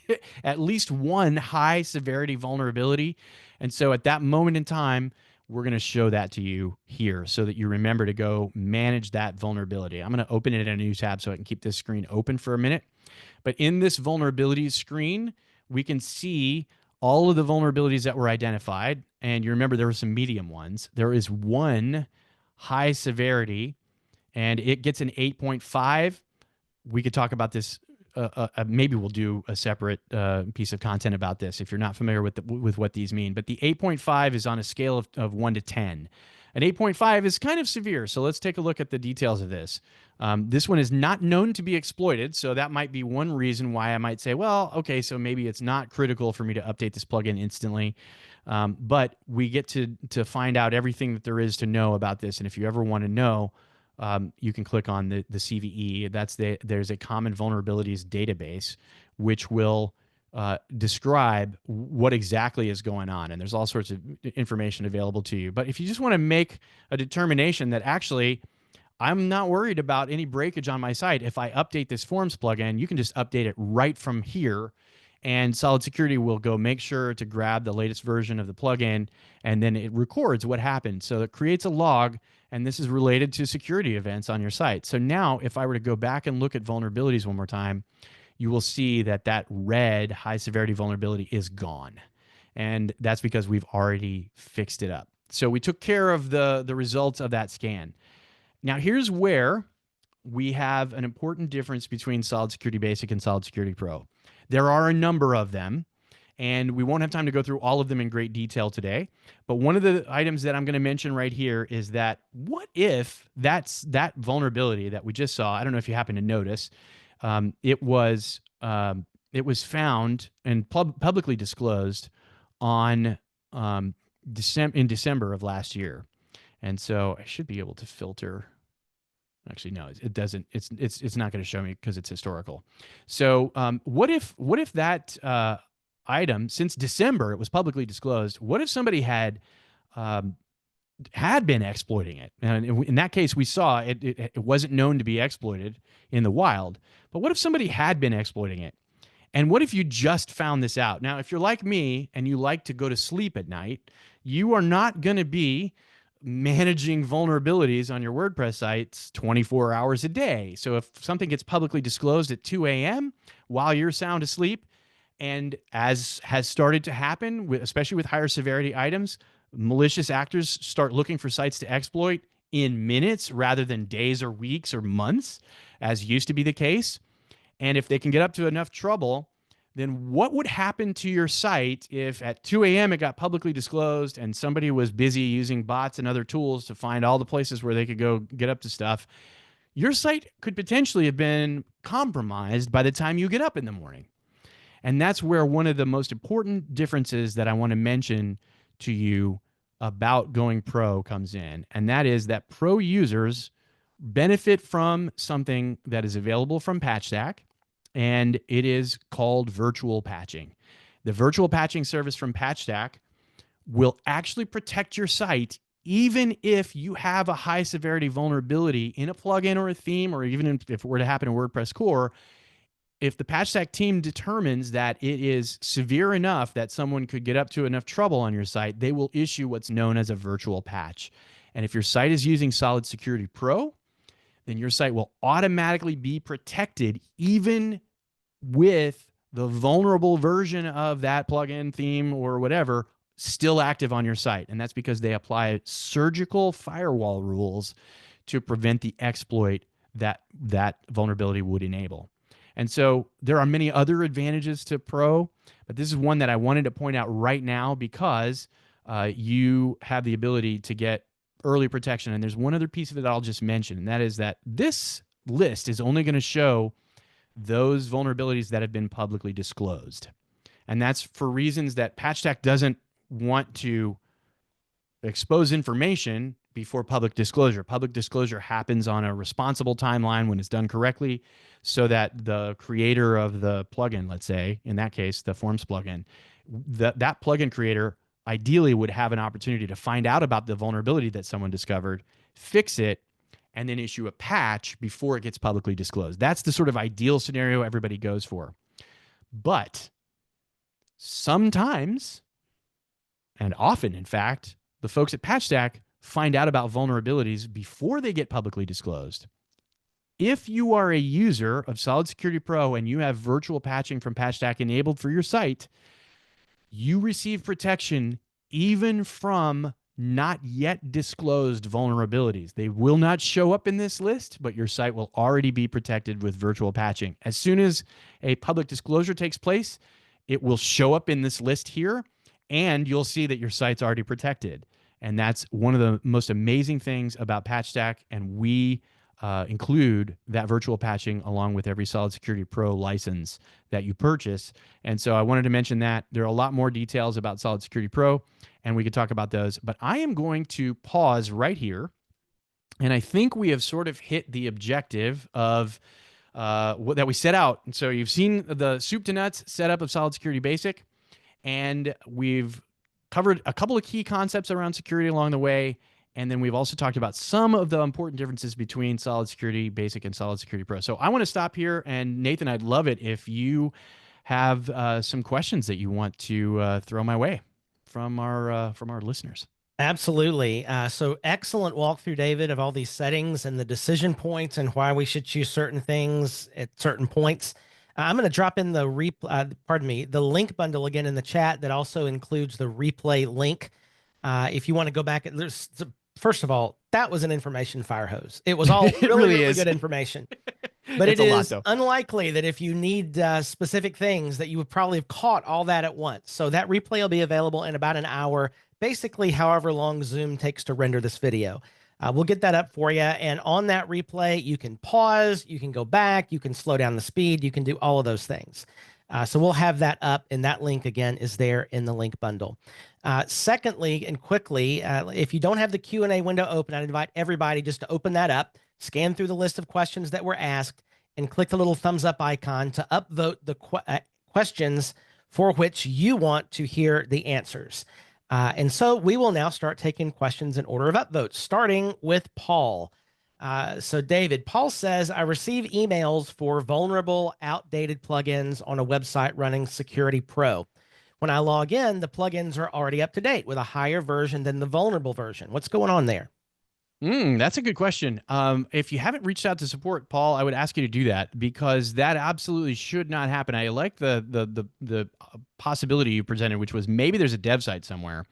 S2: at least one high severity vulnerability? And so at that moment in time, we're going to show that to you here so that you remember to go manage that vulnerability. I'm going to open it in a new tab so I can keep this screen open for a minute. But in this vulnerabilities screen, we can see all of the vulnerabilities that were identified. And you remember there were some medium ones. There is one high severity, and it gets an 8.5. We could talk about this. Maybe we'll do a separate piece of content about this if you're not familiar with what these mean. But the 8.5 is on a scale of 1 to 10. An 8.5 is kind of severe. So let's take a look at the details of this. This one is not known to be exploited. So that might be one reason why I might say, well, okay, so maybe it's not critical for me to update this plugin instantly. But we get to find out everything that there is to know about this. And if you ever want to know, you can click on the CVE. There's a common vulnerabilities database, which will describe what exactly is going on. And there's all sorts of information available to you. But if you just want to make a determination that actually I'm not worried about any breakage on my site, if I update this Forms plugin, you can just update it right from here. And Solid Security will go make sure to grab the latest version of the plugin, and then it records what happened. So it creates a log, and this is related to security events on your site. So now if I were to go back and look at vulnerabilities one more time, you will see that that red high severity vulnerability is gone. And that's because we've already fixed it up. So we took care of the results of that scan. Now here's where we have an important difference between Solid Security Basic and Solid Security Pro. There are a number of them, and we won't have time to go through all of them in great detail today. But one of the items that I'm going to mention right here is that what if that vulnerability that we just saw, I don't know if you happen to notice, it was found and publicly disclosed on in December of last year. And so I should be able to filter. Actually, no, it doesn't. It's not going to show me because it's historical. So what if that item, since December, it was publicly disclosed? What if somebody had been exploiting it? And in that case, we saw it wasn't known to be exploited in the wild. But what if somebody had been exploiting it? And what if you just found this out? Now, if you're like me and you like to go to sleep at night, you are not going to be managing vulnerabilities on your WordPress sites 24 hours a day. So if something gets publicly disclosed at 2 a.m. while you're sound asleep, and as has started to happen, especially with higher severity items, malicious actors start looking for sites to exploit in minutes rather than days or weeks or months, as used to be the case. And if they can get up to enough trouble, then what would happen to your site if at 2 a.m. it got publicly disclosed and somebody was busy using bots and other tools to find all the places where they could go get up to stuff? Your site could potentially have been compromised by the time you get up in the morning. And that's where one of the most important differences that I want to mention to you about going pro comes in. And that is that pro users benefit from something that is available from PatchStack, and it is called virtual patching. The virtual patching service from PatchStack will actually protect your site even if you have a high severity vulnerability in a plugin or a theme, or even if it were to happen in WordPress core. If the PatchStack team determines that it is severe enough that someone could get up to enough trouble on your site, they will issue what's known as a virtual patch. And if your site is using Solid Security Pro, then your site will automatically be protected even with the vulnerable version of that plugin, theme, or whatever still active on your site. And that's because they apply surgical firewall rules to prevent the exploit that vulnerability would enable. And so there are many other advantages to Pro, but this is one that I wanted to point out right now because you have the ability to get early protection. And there's one other piece of it that I'll just mention, and that is that this list is only going to show those vulnerabilities that have been publicly disclosed. And that's for reasons that PatchStack doesn't want to expose information before public disclosure. Public disclosure happens on a responsible timeline when it's done correctly, so that the creator of the plugin, let's say, in that case, the Forms plugin, that plugin creator ideally would have an opportunity to find out about the vulnerability that someone discovered, fix it, and then issue a patch before it gets publicly disclosed. That's the sort of ideal scenario everybody goes for. But sometimes, and often in fact, the folks at PatchStack find out about vulnerabilities before they get publicly disclosed. If you are a user of Solid Security Pro and you have virtual patching from PatchStack enabled for your site, you receive protection even from not yet disclosed vulnerabilities. They will not show up in this list, but your site will already be protected with virtual patching. As soon as a public disclosure takes place, it will show up in this list here, and you'll see that your site's already protected. And that's one of the most amazing things about PatchStack, and we include that virtual patching along with every Solid Security Pro license that you purchase. And so I wanted to mention that. There are a lot more details about Solid Security Pro, and we could talk about those. But I am going to pause right here. And I think we have sort of hit the objective of that we set out. And so you've seen the soup to nuts setup of Solid Security Basic, and we've covered a couple of key concepts around security along the way. And then we've also talked about some of the important differences between Solid Security Basic and Solid Security Pro. So I want to stop here. And Nathan, I'd love it if you have some questions that you want to throw my way from our listeners.
S1: Absolutely. So excellent walkthrough, David, of all these settings and the decision points and why we should choose certain things at certain points. I'm going to drop in the the link bundle again in the chat that also includes the replay link. If you want to go back, first of all, that was an information fire hose. It was all really good information. But it is unlikely that if you need specific things that you would probably have caught all that at once. So that replay will be available in about an hour, basically however long Zoom takes to render this video. We'll get that up for you. And on that replay, you can pause, you can go back, you can slow down the speed, you can do all of those things. So we'll have that up, and that link again is there in the link bundle. Secondly, and quickly, if you don't have the Q&A window open, I'd invite everybody just to open that up, scan through the list of questions that were asked, and click the little thumbs up icon to upvote the questions for which you want to hear the answers. And so we will now start taking questions in order of upvotes, starting with Paul. So David, Paul says, I receive emails for vulnerable, outdated plugins on a website running Security Pro. When I log in, the plugins are already up to date with a higher version than the vulnerable version. What's going on there?
S2: That's a good question. If you haven't reached out to support, Paul, I would ask you to do that, because that absolutely should not happen. I like the possibility you presented, which was maybe there's a dev site somewhere.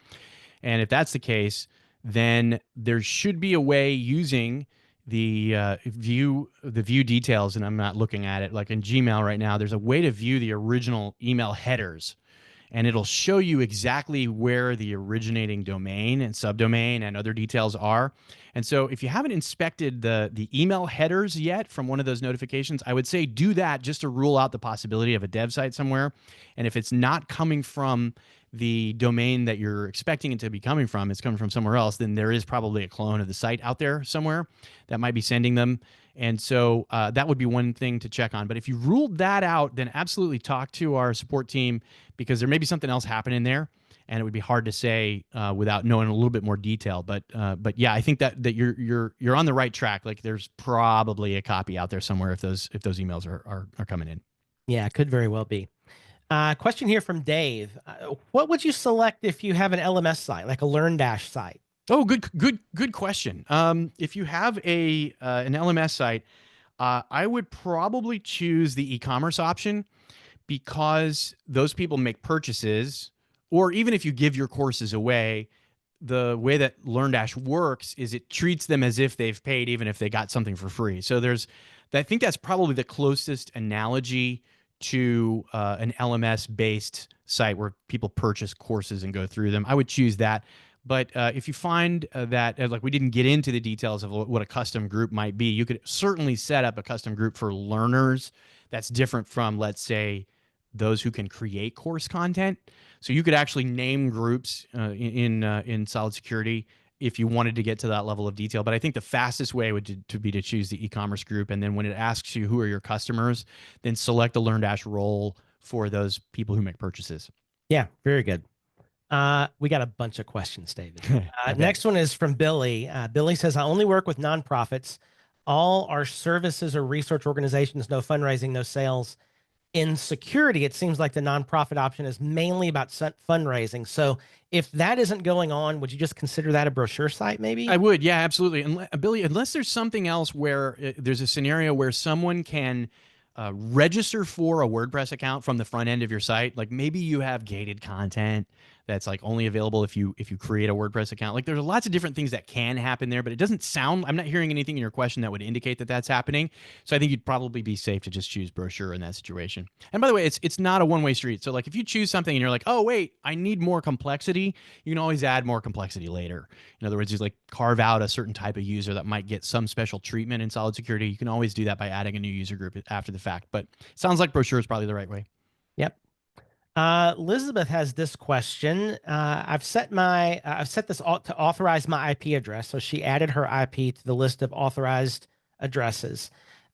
S2: And if that's the case, then there should be a way using the view details, and I'm not looking at it, like in Gmail right now, there's a way to view the original email headers, and it'll show you exactly where the originating domain and subdomain and other details are. And so if you haven't inspected the email headers yet from one of those notifications, I would say do that just to rule out the possibility of a dev site somewhere. And if it's not coming from the domain that you're expecting it to be coming from, it's coming from somewhere else, then there is probably a clone of the site out there somewhere that might be sending them. And so that would be one thing to check on. But if you ruled that out, then absolutely talk to our support team, because there may be something else happening there, and it would be hard to say without knowing a little bit more detail. But yeah, I think that you're on the right track. Like there's probably a copy out there somewhere if those emails are coming in.
S1: Yeah, it could very well be. Question here from Dave. What would you select if you have an LMS site, like a LearnDash site?
S2: Oh, good question. If you have an LMS site, I would probably choose the e-commerce option, because those people make purchases, or even if you give your courses away, the way that LearnDash works is it treats them as if they've paid, even if they got something for free. So I think that's probably the closest analogy to an LMS-based site where people purchase courses and go through them. I would choose that. But if you find that, like we didn't get into the details of what a custom group might be, you could certainly set up a custom group for learners that's different from, let's say, those who can create course content. So you could actually name groups in Solid Security if you wanted to get to that level of detail. But I think the fastest way would be to choose the e-commerce group. And then when it asks you who are your customers, then select the LearnDash role for those people who make purchases.
S1: Yeah, very good. We got a bunch of questions, David. Next one is from Billy. Billy says, I only work with nonprofits. All our services or research organizations, no fundraising, no sales. In security, it seems like the nonprofit option is mainly about fundraising. So if that isn't going on, would you just consider that a brochure site maybe?
S2: I would, yeah, absolutely. And Billy, unless there's something else where there's a scenario where someone can register for a WordPress account from the front end of your site, like maybe you have gated content that's like only available if you create a WordPress account. Like there's lots of different things that can happen there, but it doesn't sound. I'm not hearing anything in your question that would indicate that that's happening. So I think you'd probably be safe to just choose brochure in that situation. And by the way, it's not a one-way street. So like if you choose something and you're like, oh wait, I need more complexity, you can always add more complexity later. In other words, you like carve out a certain type of user that might get some special treatment in Solid Security. You can always do that by adding a new user group after the fact. But it sounds like brochure is probably the right way.
S1: Yep. Elizabeth has this question. I've set this to authorize my IP address. So she added her IP to the list of authorized addresses.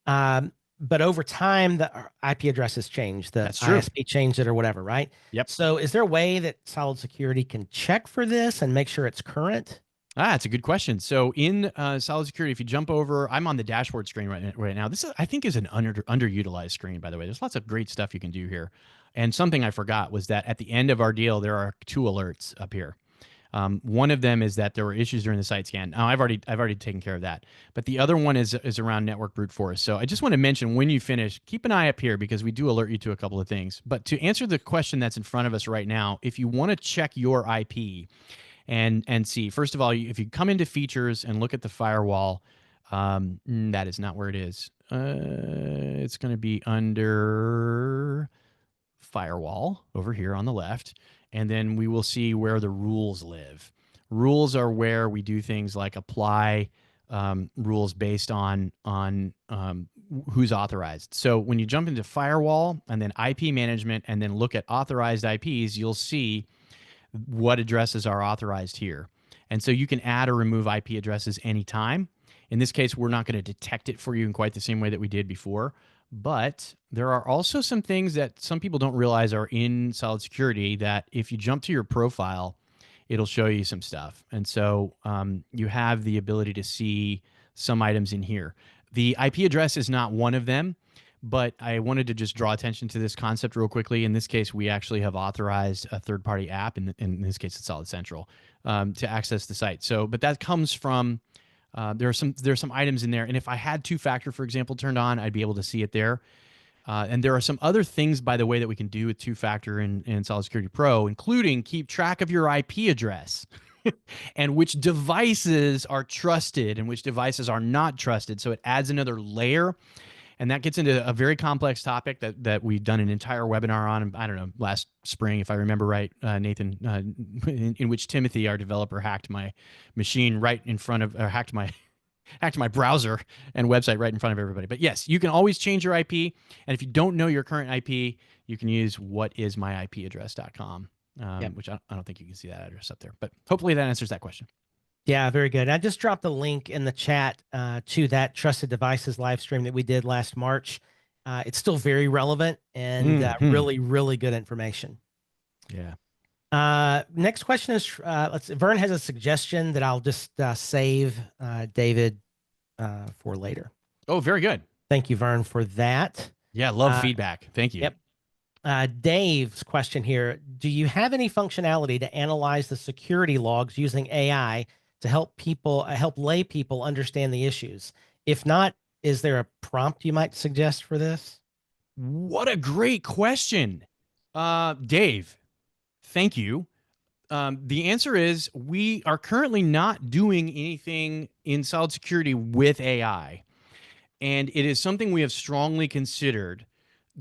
S1: But over time, the IP address has changed. The
S2: That's true.
S1: ISP changed it or whatever, right?
S2: Yep.
S1: So is there a way that Solid Security can check for this and make sure it's current?
S2: That's a good question. So in Solid Security, if you jump over, I'm on the dashboard screen right now. This I think is an underutilized screen, by the way. There's lots of great stuff you can do here. And something I forgot was that at the end of our deal, there are 2 alerts up here. One of them is that there were issues during the site scan. Now I've already taken care of that. But the other one is around network brute force. So I just want to mention when you finish, keep an eye up here because we do alert you to a couple of things. But to answer the question that's in front of us right now, if you want to check your IP and see, first of all, if you come into features and look at the firewall, that is not where it is. It's going to be under firewall over here on the left, and then we will see where the rules live. Rules are where we do things like apply rules based on who's authorized. So when you jump into firewall and then IP management and then look at authorized IPs, you'll see what addresses are authorized here. And so you can add or remove IP addresses anytime. In this case, we're not going to detect it for you in quite the same way that we did before. But there are also some things that some people don't realize are in Solid Security that if you jump to your profile, it'll show you some stuff. And so you have the ability to see some items in here. The IP address is not one of them, but I wanted to just draw attention to this concept real quickly. In this case, we actually have authorized a third-party app, in this case, it's Solid Central, to access the site. So, but that comes from there are some items in there, and if I had two-factor, for example, turned on, I'd be able to see it there. And there are some other things, by the way, that we can do with two-factor in Solid Security Pro, including keep track of your IP address and which devices are trusted and which devices are not trusted. So it adds another layer. And that gets into a very complex topic that we've done an entire webinar on, I don't know, last spring, if I remember right, Nathan, in which Timothy, our developer, hacked my machine right in front of, or hacked my browser and website right in front of everybody. But yes, you can always change your IP. And if you don't know your current IP, you can use whatismyipaddress.com, which I don't think you can see that address up there. But hopefully that answers that question.
S1: Yeah, very good. I just dropped a link in the chat to that trusted devices live stream that we did last March. It's still very relevant and really, really good information.
S2: Yeah.
S1: Next question is, Vern has a suggestion that I'll just save David for later.
S2: Oh, very good.
S1: Thank you, Vern, for that.
S2: Yeah, love feedback. Thank you.
S1: Yep. Dave's question here. Do you have any functionality to analyze the security logs using AI to help lay people understand the issues? If not, is there a prompt you might suggest for this?
S2: What a great question. Dave, thank you. The answer is we are currently not doing anything in Solid Security with AI. And it is something we have strongly considered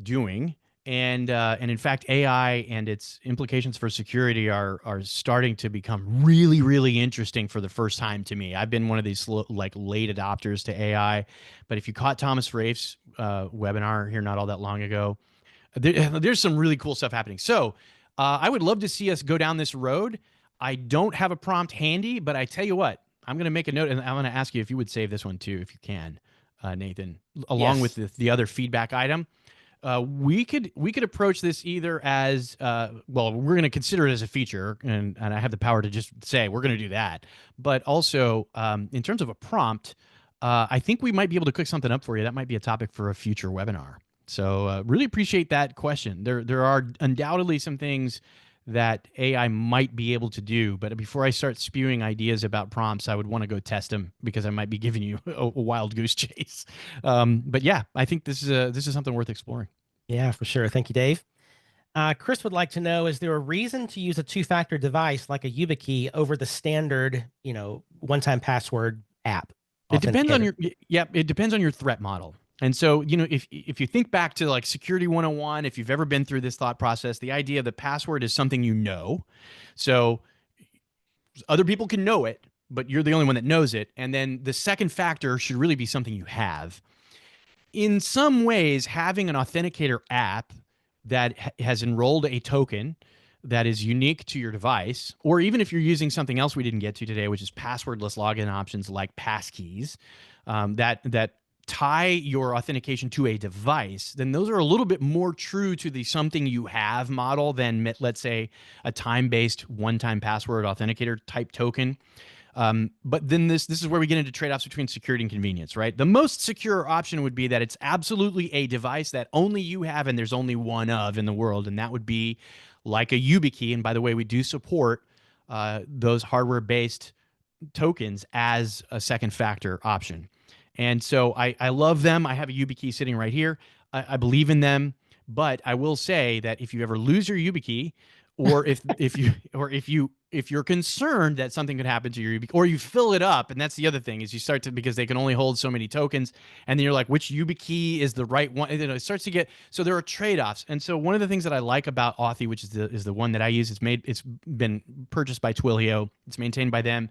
S2: doing. And in fact, AI and its implications for security are starting to become really, really interesting for the first time to me. I've been one of these late adopters to AI, but if you caught Thomas Rafe's webinar here not all that long ago, there's some really cool stuff happening. So I would love to see us go down this road. I don't have a prompt handy, but I tell you what, I'm going to make a note, and I'm going to ask you if you would save this one too, if you can, Nathan, along with the other feedback item. We could approach this either as well, we're going to consider it as a feature, and I have the power to just say we're going to do that. But also, in terms of a prompt, I think we might be able to cook something up for you. That might be a topic for a future webinar. So really appreciate that question. There are undoubtedly some things that AI might be able to do, but before I start spewing ideas about prompts, I would want to go test them because I might be giving you a wild goose chase. But yeah, I think this is something worth exploring.
S1: Yeah, for sure. Thank you, Dave. Chris would like to know, is there a reason to use a two-factor device like a YubiKey over the standard, one-time password app
S2: It depends on
S1: authenticator?
S2: your yeah, it depends on your threat model. And so, if you think back to like security 101, if you've ever been through this thought process, the idea of the password is something you know. So other people can know it, but you're the only one that knows it. And then the second factor should really be something you have. In some ways, having an authenticator app that has enrolled a token that is unique to your device, or even if you're using something else we didn't get to today, which is passwordless login options like passkeys, that tie your authentication to a device, then those are a little bit more true to the something you have model than, let's say, a time-based one-time password authenticator type token. But then this is where we get into trade-offs between security and convenience, right? The most secure option would be that it's absolutely a device that only you have and there's only one of in the world, and that would be like a YubiKey. And by the way, we do support those hardware-based tokens as a second factor option. And so I love them. I have a YubiKey sitting right here. I believe in them, but I will say that if you ever lose your YubiKey, or if you're concerned that something could happen to your YubiKey, or you fill it up, and that's the other thing is you start to, because they can only hold so many tokens, and then you're like, which YubiKey is the right one? And it starts to get, so there are trade-offs. And so one of the things that I like about Authy, which is the one that I use, it's been purchased by Twilio, it's maintained by them.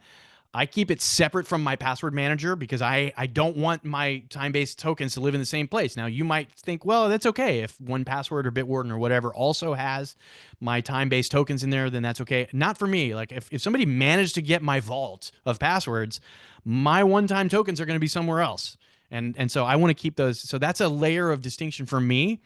S2: I keep it separate from my password manager because I don't want my time-based tokens to live in the same place. Now, you might think, well, that's okay. If 1Password or Bitwarden or whatever also has my time-based tokens in there, then that's okay. Not for me. Like if somebody managed to get my vault of passwords, my one-time tokens are going to be somewhere else. And so I want to keep those. So that's a layer of distinction for me.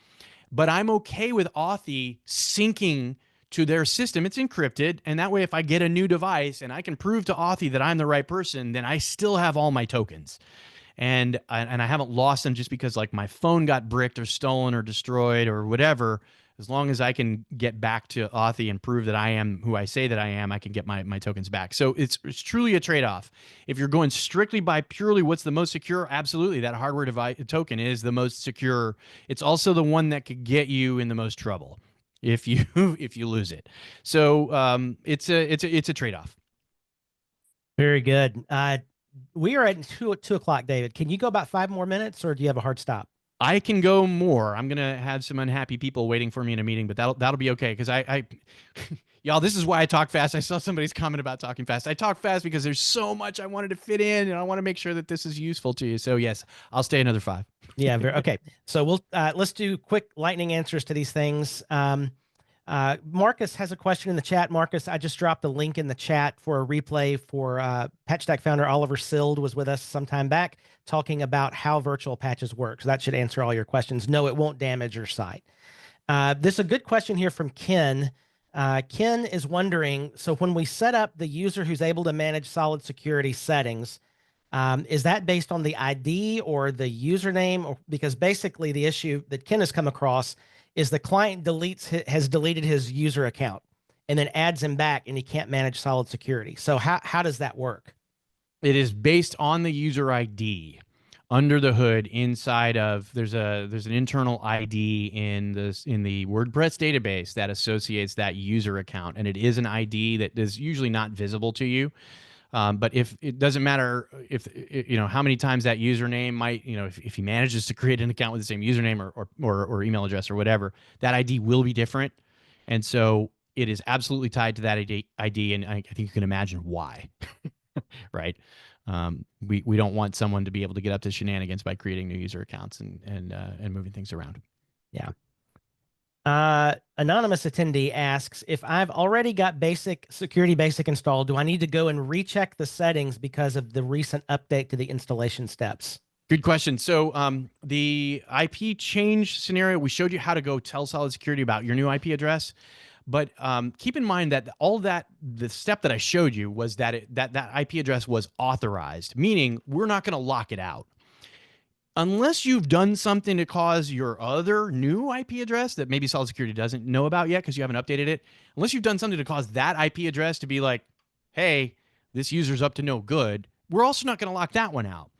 S2: But I'm okay with Authy syncing to their system. It's encrypted, and that way if I get a new device and I can prove to Authy that I'm the right person, then I still have all my tokens. And I haven't lost them just because like my phone got bricked or stolen or destroyed or whatever. As long as I can get back to Authy and prove that I am who I say that I am, I can get my tokens back. So it's truly a trade-off. If you're going strictly by purely what's the most secure, absolutely, that hardware device token is the most secure. It's also the one that could get you in the most trouble if you if you lose it. So it's a trade-off.
S1: Very good. We are at 2 o'clock, David. Can you go about 5 more minutes, or do you have a hard stop?
S2: I can go more. I'm gonna have some unhappy people waiting for me in a meeting, but that'll be okay because I y'all, this is why I talk fast. I saw somebody's comment about talking fast. I talk fast because there's so much I wanted to fit in, and I want to make sure that this is useful to you. So yes, I'll stay another 5.
S1: Yeah, okay. So let's do quick lightning answers to these things. Marcus has a question in the chat. Marcus, I just dropped a link in the chat for a replay for PatchStack founder Oliver Sild was with us some time back talking about how virtual patches work. So that should answer all your questions. No, it won't damage your site. This is a good question here from Ken. Ken is wondering, so when we set up the user who's able to manage solid security settings, is that based on the ID or the username? Or, because basically the issue that Ken has come across is the client has deleted his user account and then adds him back and he can't manage solid security. So how does that work?
S2: It is based on the user ID. Under the hood, inside of there's an internal ID in the WordPress database that associates that user account, and it is an ID that is usually not visible to you. But if it doesn't matter if how many times that username might, if he manages to create an account with the same username or email address or whatever, that ID will be different. And so it is absolutely tied to that ID, and I think you can imagine why, right? We don't want someone to be able to get up to shenanigans by creating new user accounts and moving things around.
S1: Yeah. Anonymous attendee asks, if I've already got security basic installed, do I need to go and recheck the settings because of the recent update to the installation steps?
S2: Good question. So the IP change scenario, we showed you how to go tell Solid Security about your new IP address. But keep in mind that the step that I showed you was that that IP address was authorized, meaning we're not going to lock it out. unless you've done something to cause your other new IP address that maybe Solid Security doesn't know about yet because you haven't updated it, unless you've done something to cause that IP address to be like, hey, this user's up to no good, we're also not going to lock that one out.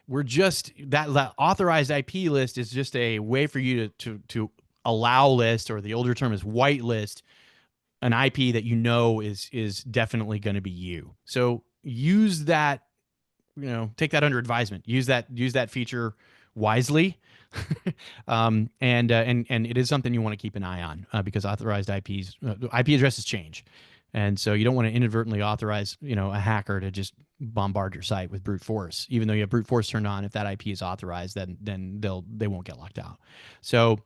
S2: We're just that authorized IP list is just a way for you to allow list, or the older term is whitelist, an IP that you know is definitely going to be you. So use that, take that under advisement. Use that feature wisely. And it is something you want to keep an eye on because authorized IP addresses change. And so you don't want to inadvertently authorize, a hacker to just bombard your site with brute force. Even though you have brute force turned on, if that IP is authorized, then they won't get locked out. So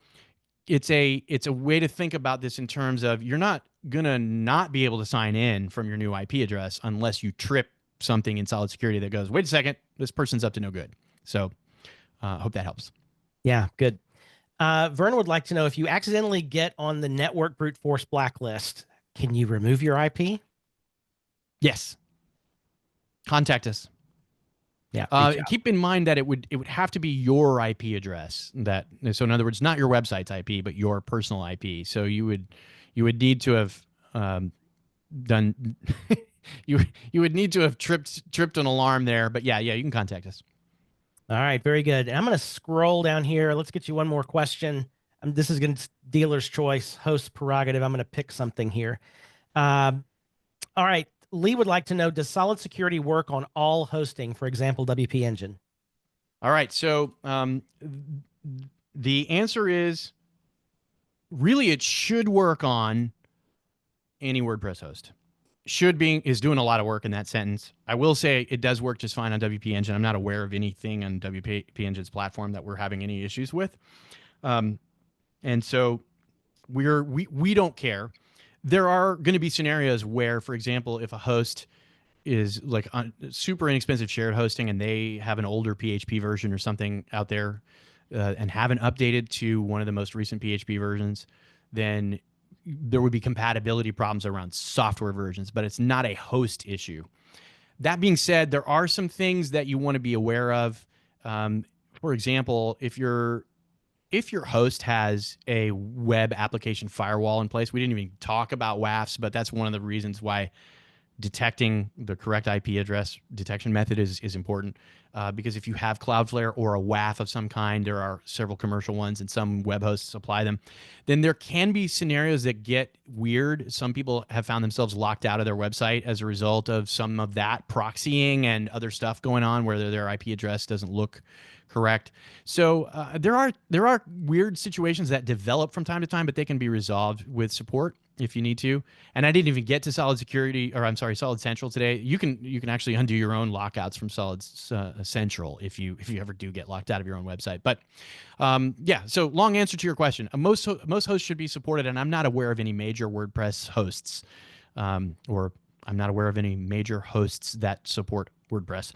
S2: it's a way to think about this in terms of you're not gonna not be able to sign in from your new IP address unless you trip something in Solid Security that goes, wait a second, this person's up to no good. So I hope that helps.
S1: Yeah, good. Vern would like to know, if you accidentally get on the network brute force blacklist, can you remove your IP?
S2: Yes. Contact us.
S1: Yeah.
S2: Keep in mind that it would have to be your IP address. So in other words, not your website's IP, but your personal IP. So you would need to have done you would need to have tripped an alarm there. But yeah, you can contact us.
S1: All right, very good. And I'm going to scroll down here. Let's get you one more question. This is going to dealer's choice, host prerogative. I'm going to pick something here. All right. Lee would like to know, does Solid Security work on all hosting, for example, WP Engine?
S2: All right. So the answer is really it should work on any WordPress host. Is doing a lot of work in that sentence. I will say it does work just fine on WP Engine. I'm not aware of anything on WP Engine's platform that we're having any issues with. And so we don't care. There are going to be scenarios where, for example, if a host is like super inexpensive shared hosting and they have an older PHP version or something out there and haven't updated to one of the most recent PHP versions, then there would be compatibility problems around software versions, but it's not a host issue. That being said, there are some things that you want to be aware of. For example, if your host has a web application firewall in place, we didn't even talk about WAFs, but that's one of the reasons why detecting the correct IP address detection method is important. Because if you have Cloudflare or a WAF of some kind, there are several commercial ones and some web hosts supply them, then there can be scenarios that get weird. Some people have found themselves locked out of their website as a result of some of that proxying and other stuff going on where their IP address doesn't look correct. So there are weird situations that develop from time to time, but they can be resolved with support if you need to. And I didn't even get to Solid Central today. You can actually undo your own lockouts from Solid Central if you ever do get locked out of your own website. But yeah, so long answer to your question. Most hosts should be supported, and I'm not aware of any major WordPress hosts, or I'm not aware of any major hosts that support WordPress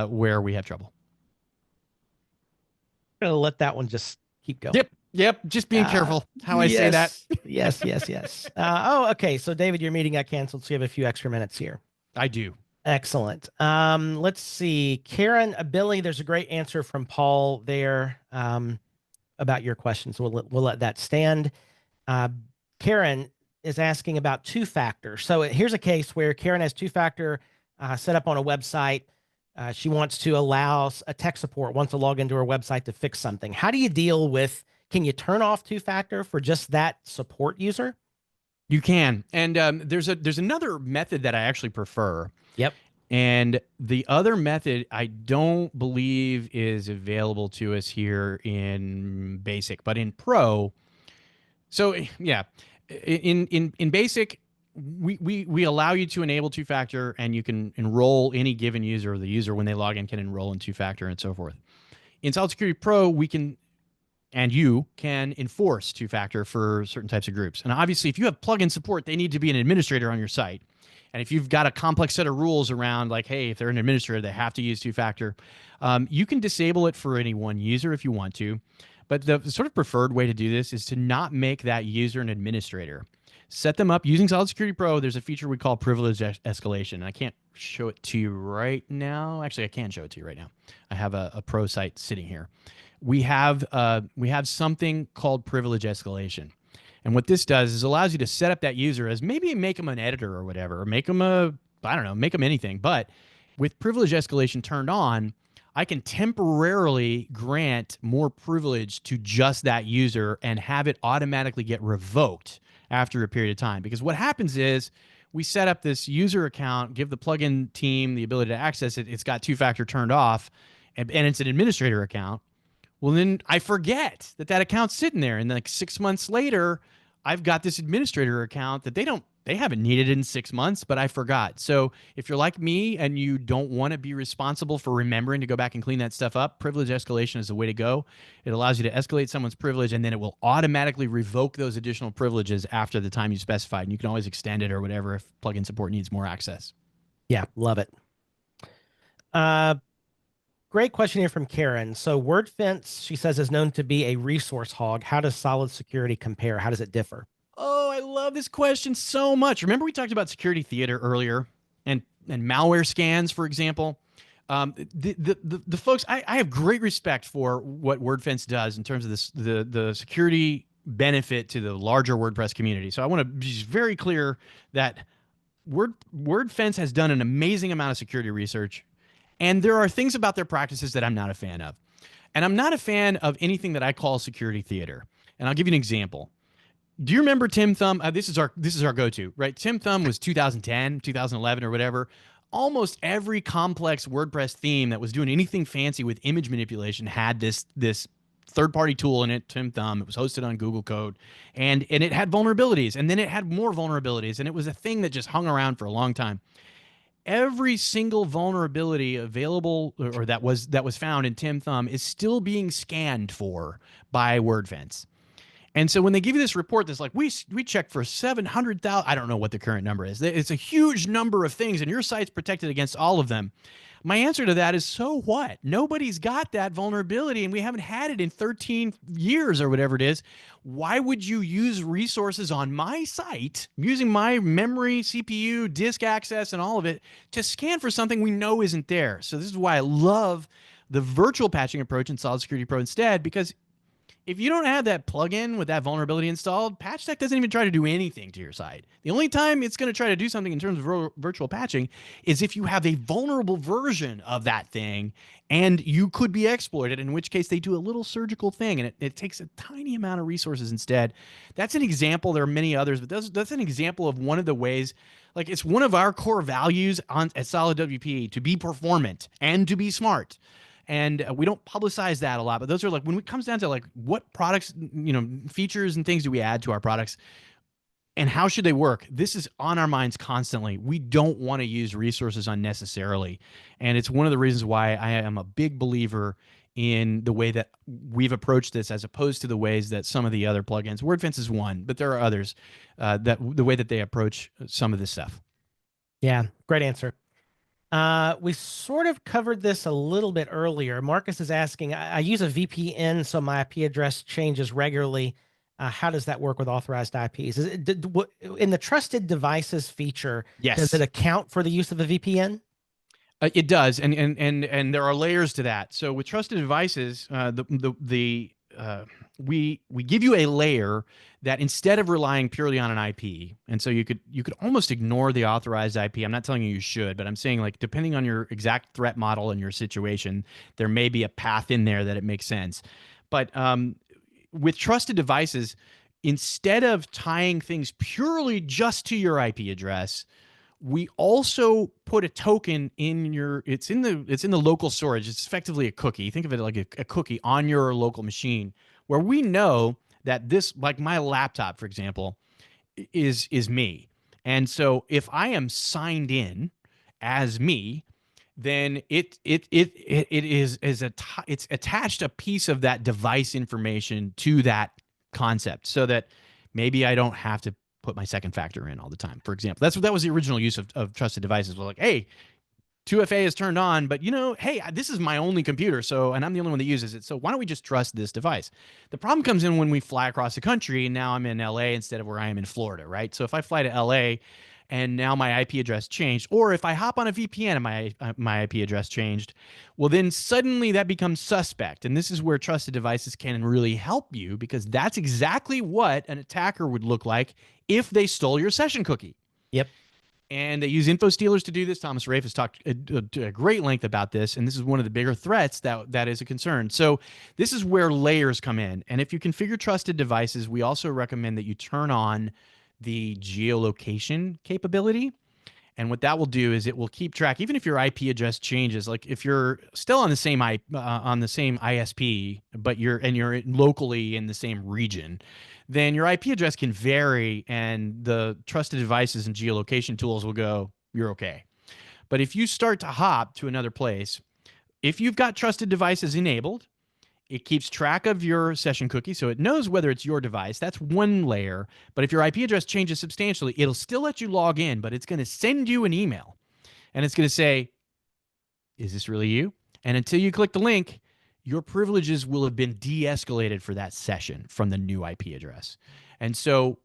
S2: where we have trouble.
S1: I'm gonna let that one just keep going.
S2: Yep. Just being careful how I say that.
S1: yes. Okay. So David, your meeting got canceled, so you have a few extra minutes here.
S2: I do.
S1: Excellent. Let's see. Karen, Billy, there's a great answer from Paul there about your question, so we'll let that stand. Karen is asking about two-factor. So here's a case where Karen has two-factor set up on a website. She wants to allow a tech support, wants to log into her website to fix something. How do you deal with, can you turn off two-factor for just that support user?
S2: You can. And there's another method that I actually prefer.
S1: Yep.
S2: And the other method I don't believe is available to us here in Basic, but in Pro. So yeah, in Basic, we allow you to enable two-factor, and you can enroll any given user, or the user when they log in can enroll in two-factor and so forth. In Solid Security Pro, we can, and you can enforce two-factor for certain types of groups. And obviously, if you have plugin support, they need to be an administrator on your site. And if you've got a complex set of rules around, like, hey, if they're an administrator, they have to use two-factor, you can disable it for any one user if you want to. But the sort of preferred way to do this is to not make that user an administrator. set them up using Solid Security Pro. There's a feature we call privilege escalation. And I can't show it to you right now. Actually, I can show it to you right now. I have a pro site sitting here. We have something called privilege escalation. And what this does is allows you to set up that user as maybe make them an editor or whatever, or make them I don't know, make them anything. But with privilege escalation turned on, I can temporarily grant more privilege to just that user and have it automatically get revoked after a period of time. Because what happens is we set up this user account, give the plugin team the ability to access it. It's got two-factor turned off, and it's an administrator account. Well, then I forget that that account's sitting there. And like 6 months later, I've got this administrator account that they haven't needed in 6 months, but I forgot. So if you're like me and you don't want to be responsible for remembering to go back and clean that stuff up, privilege escalation is the way to go. It allows you to escalate someone's privilege, and then it will automatically revoke those additional privileges after the time you specified. And you can always extend it or whatever if plugin support needs more access.
S1: Yeah, love it. Great question here from Karen. So WordFence, she says, is known to be a resource hog. How does Solid Security compare? How does it differ?
S2: Oh, I love this question so much. Remember we talked about security theater earlier and malware scans, for example. The folks, I have great respect for what WordFence does in terms of this, the security benefit to the larger WordPress community. So I want to be very clear that WordFence has done an amazing amount of security research, and there are things about their practices that I'm not a fan of. And I'm not a fan of anything that I call security theater. And I'll give you an example. Do you remember Tim Thumb? This is our go-to, right? Tim Thumb was 2010, 2011 or whatever. Almost every complex WordPress theme that was doing anything fancy with image manipulation had this third-party tool in it, Tim Thumb. It was hosted on Google Code, and it had vulnerabilities, and then it had more vulnerabilities, and it was a thing that just hung around for a long time. Every single vulnerability available or that was found in Tim Thumb is still being scanned for by WordFence. And so when they give you this report that's like, we checked for 700,000, I don't know what the current number is. It's a huge number of things, and your site's protected against all of them. My answer to that is, so what? Nobody's got that vulnerability, and we haven't had it in 13 years or whatever it is. Why would you use resources on my site, using my memory, CPU, disk access, and all of it, to scan for something we know isn't there? So this is why I love the virtual patching approach in Solid Security Pro instead, because if you don't have that plugin with that vulnerability installed, PatchTech doesn't even try to do anything to your site. The only time it's going to try to do something in terms of virtual patching is if you have a vulnerable version of that thing and you could be exploited, in which case they do a little surgical thing, and it takes a tiny amount of resources instead. That's an example. There are many others, but that's an example of one of the ways. Like, it's one of our core values at SolidWP to be performant and to be smart. And we don't publicize that a lot, but those are like, when it comes down to like what products, features and things do we add to our products and how should they work? This is on our minds constantly. We don't want to use resources unnecessarily. And it's one of the reasons why I am a big believer in the way that we've approached this, as opposed to the ways that some of the other plugins, WordFence is one, but there are others, that the way that they approach some of this stuff.
S1: Yeah, great answer. We sort of covered this a little bit earlier. Marcus is asking, I use a VPN, so my IP address changes regularly. How does that work with authorized IPs? In the trusted devices feature,
S2: yes,
S1: does it account for the use of a VPN?
S2: It does, and there are layers to that. So with trusted devices, we give you a layer that, instead of relying purely on an IP, and so you could almost ignore the authorized IP. I'm not telling you should, but I'm saying, like, depending on your exact threat model and your situation, there may be a path in there that it makes sense. But with trusted devices, instead of tying things purely just to your IP address, we also put a token in your, it's in the local storage. It's effectively a cookie. Think of it like a cookie on your local machine, where we know that this, like my laptop, for example, is me. And so if I am signed in as me, then it's attached a piece of that device information to that concept, so that maybe I don't have to put my second factor in all the time, for example. That was the original use of trusted devices. We're like, hey, 2FA is turned on, but hey, this is my only computer, so, and I'm the only one that uses it. So why don't we just trust this device? The problem comes in when we fly across the country and now I'm in LA instead of where I am in Florida, right? So if I fly to LA and now my IP address changed, or if I hop on a VPN and my IP address changed, well, then suddenly that becomes suspect. And this is where trusted devices can really help you, because that's exactly what an attacker would look like if they stole your session cookie.
S1: Yep.
S2: And they use info stealers to do this. Thomas Rafe has talked to a great length about this, and this is one of the bigger threats that is a concern. So this is where layers come in. And if you configure trusted devices, we also recommend that you turn on the geolocation capability. And what that will do is it will keep track, even if your IP address changes. Like if you're still on the same ISP, but you're locally in the same region, then your IP address can vary, and the trusted devices and geolocation tools will go, you're okay. But if you start to hop to another place, if you've got trusted devices enabled, it keeps track of your session cookie, so it knows whether it's your device. That's one layer. But if your IP address changes substantially, it'll still let you log in, but it's going to send you an email. And it's going to say, is this really you? And until you click the link, your privileges will have been de-escalated for that session from the new IP address. And so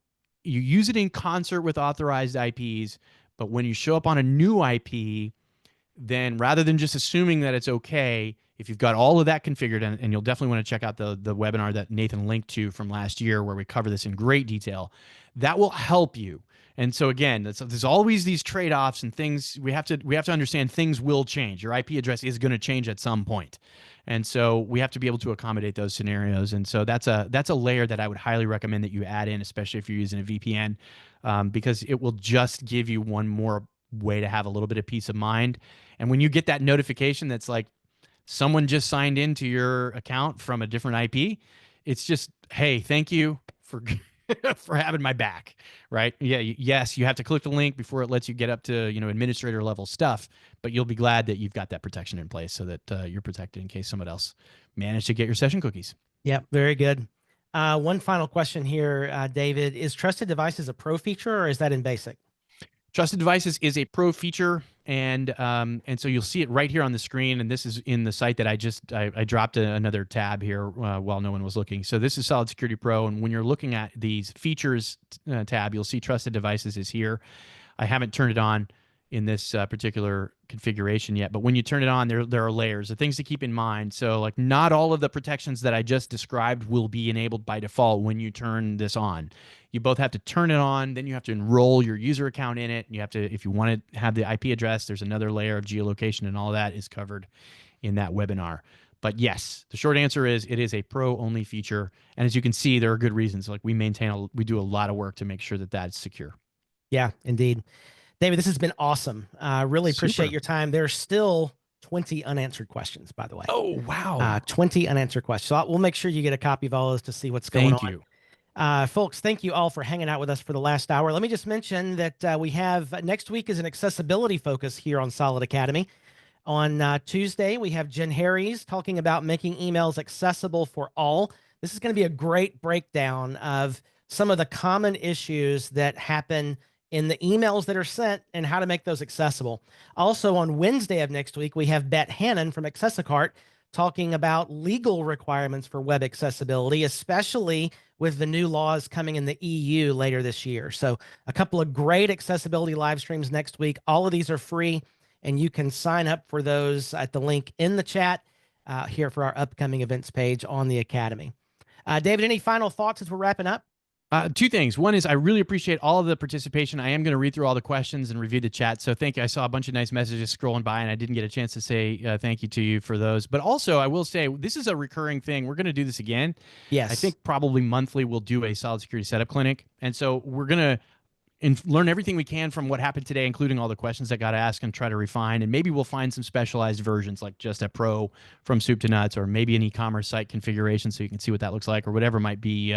S2: you use it in concert with authorized IPs, but when you show up on a new IP, then rather than just assuming that it's okay, if you've got all of that configured, and you'll definitely want to check out the webinar that Nathan linked to from last year where we cover this in great detail, that will help you. And so again, there's always these trade-offs and things we have to understand. Things will change. Your IP address is going to change at some point. And so we have to be able to accommodate those scenarios. And so that's a layer that I would highly recommend that you add in, especially if you're using a VPN, because it will just give you one more way to have a little bit of peace of mind. And when you get that notification that's like someone just signed into your account from a different IP, it's just, hey, thank you for for having my back, right? Yeah, yes, you have to click the link before it lets you get up to administrator level stuff, but you'll be glad that you've got that protection in place so that you're protected in case someone else managed to get your session cookies.
S1: Yep, very good. One final question here, David. Is trusted devices a pro feature, or is that in basic?
S2: Trusted devices is a pro feature, and so you'll see it right here on the screen. And this is in the site that I dropped another tab here while no one was looking. So this is Solid Security Pro, and when you're looking at these features tab, you'll see trusted devices is here. I haven't turned it on in this particular configuration yet, but when you turn it on, there are layers of things to keep in mind. So like not all of the protections that I just described will be enabled by default when you turn this on. You both have to turn it on, then you have to enroll your user account in it. And you have to, if you want to have the IP address, there's another layer of geolocation, and all that is covered in that webinar. But yes, the short answer is it is a pro only feature. And as you can see, there are good reasons. Like we do a lot of work to make sure that that's secure.
S1: Yeah, indeed. David, this has been awesome. Really appreciate your time. There's still 20 unanswered questions, by the way.
S2: Oh, wow.
S1: 20 unanswered questions. So we'll make sure you get a copy of all those to see what's going on.
S2: Thank you.
S1: Folks, thank you all for hanging out with us for the last hour. Let me just mention that we have next week is an accessibility focus here on Solid Academy. On Tuesday, we have Jen Harries talking about making emails accessible for all. This is going to be a great breakdown of some of the common issues that happen in the emails that are sent and how to make those accessible. Also, on Wednesday of next week, we have Bette Hannon from Accessicart talking about legal requirements for web accessibility, especially with the new laws coming in the EU later this year. So a couple of great accessibility live streams next week. All of these are free, and you can sign up for those at the link in the chat here for our upcoming events page on the Academy. David, any final thoughts as we're wrapping up?
S2: Two things. One is I really appreciate all of the participation. I am going to read through all the questions and review the chat. So thank you. I saw a bunch of nice messages scrolling by, and I didn't get a chance to say thank you to you for those. But also, I will say this is a recurring thing. We're going to do this again.
S1: Yes.
S2: I think probably monthly we'll do a Solid Security Setup Clinic. And so we're going to learn everything we can from what happened today, including all the questions that got asked, and try to refine. And maybe we'll find some specialized versions, like just a pro from soup to nuts, or maybe an e-commerce site configuration so you can see what that looks like, or whatever might be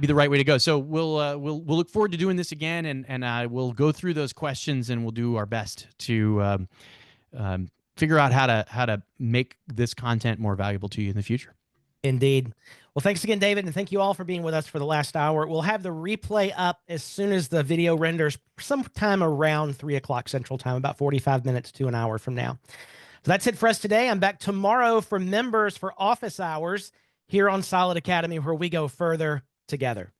S2: the right way to go. So we'll look forward to doing this again, and we'll go through those questions, and we'll do our best to figure out how to make this content more valuable to you in the future.
S1: Indeed. Well, thanks again, David, and thank you all for being with us for the last hour. We'll have the replay up as soon as the video renders, sometime around 3 o'clock Central Time, about 45 minutes to an hour from now. So that's it for us today. I'm back tomorrow for members for office hours here on Solid Academy, where we go further together.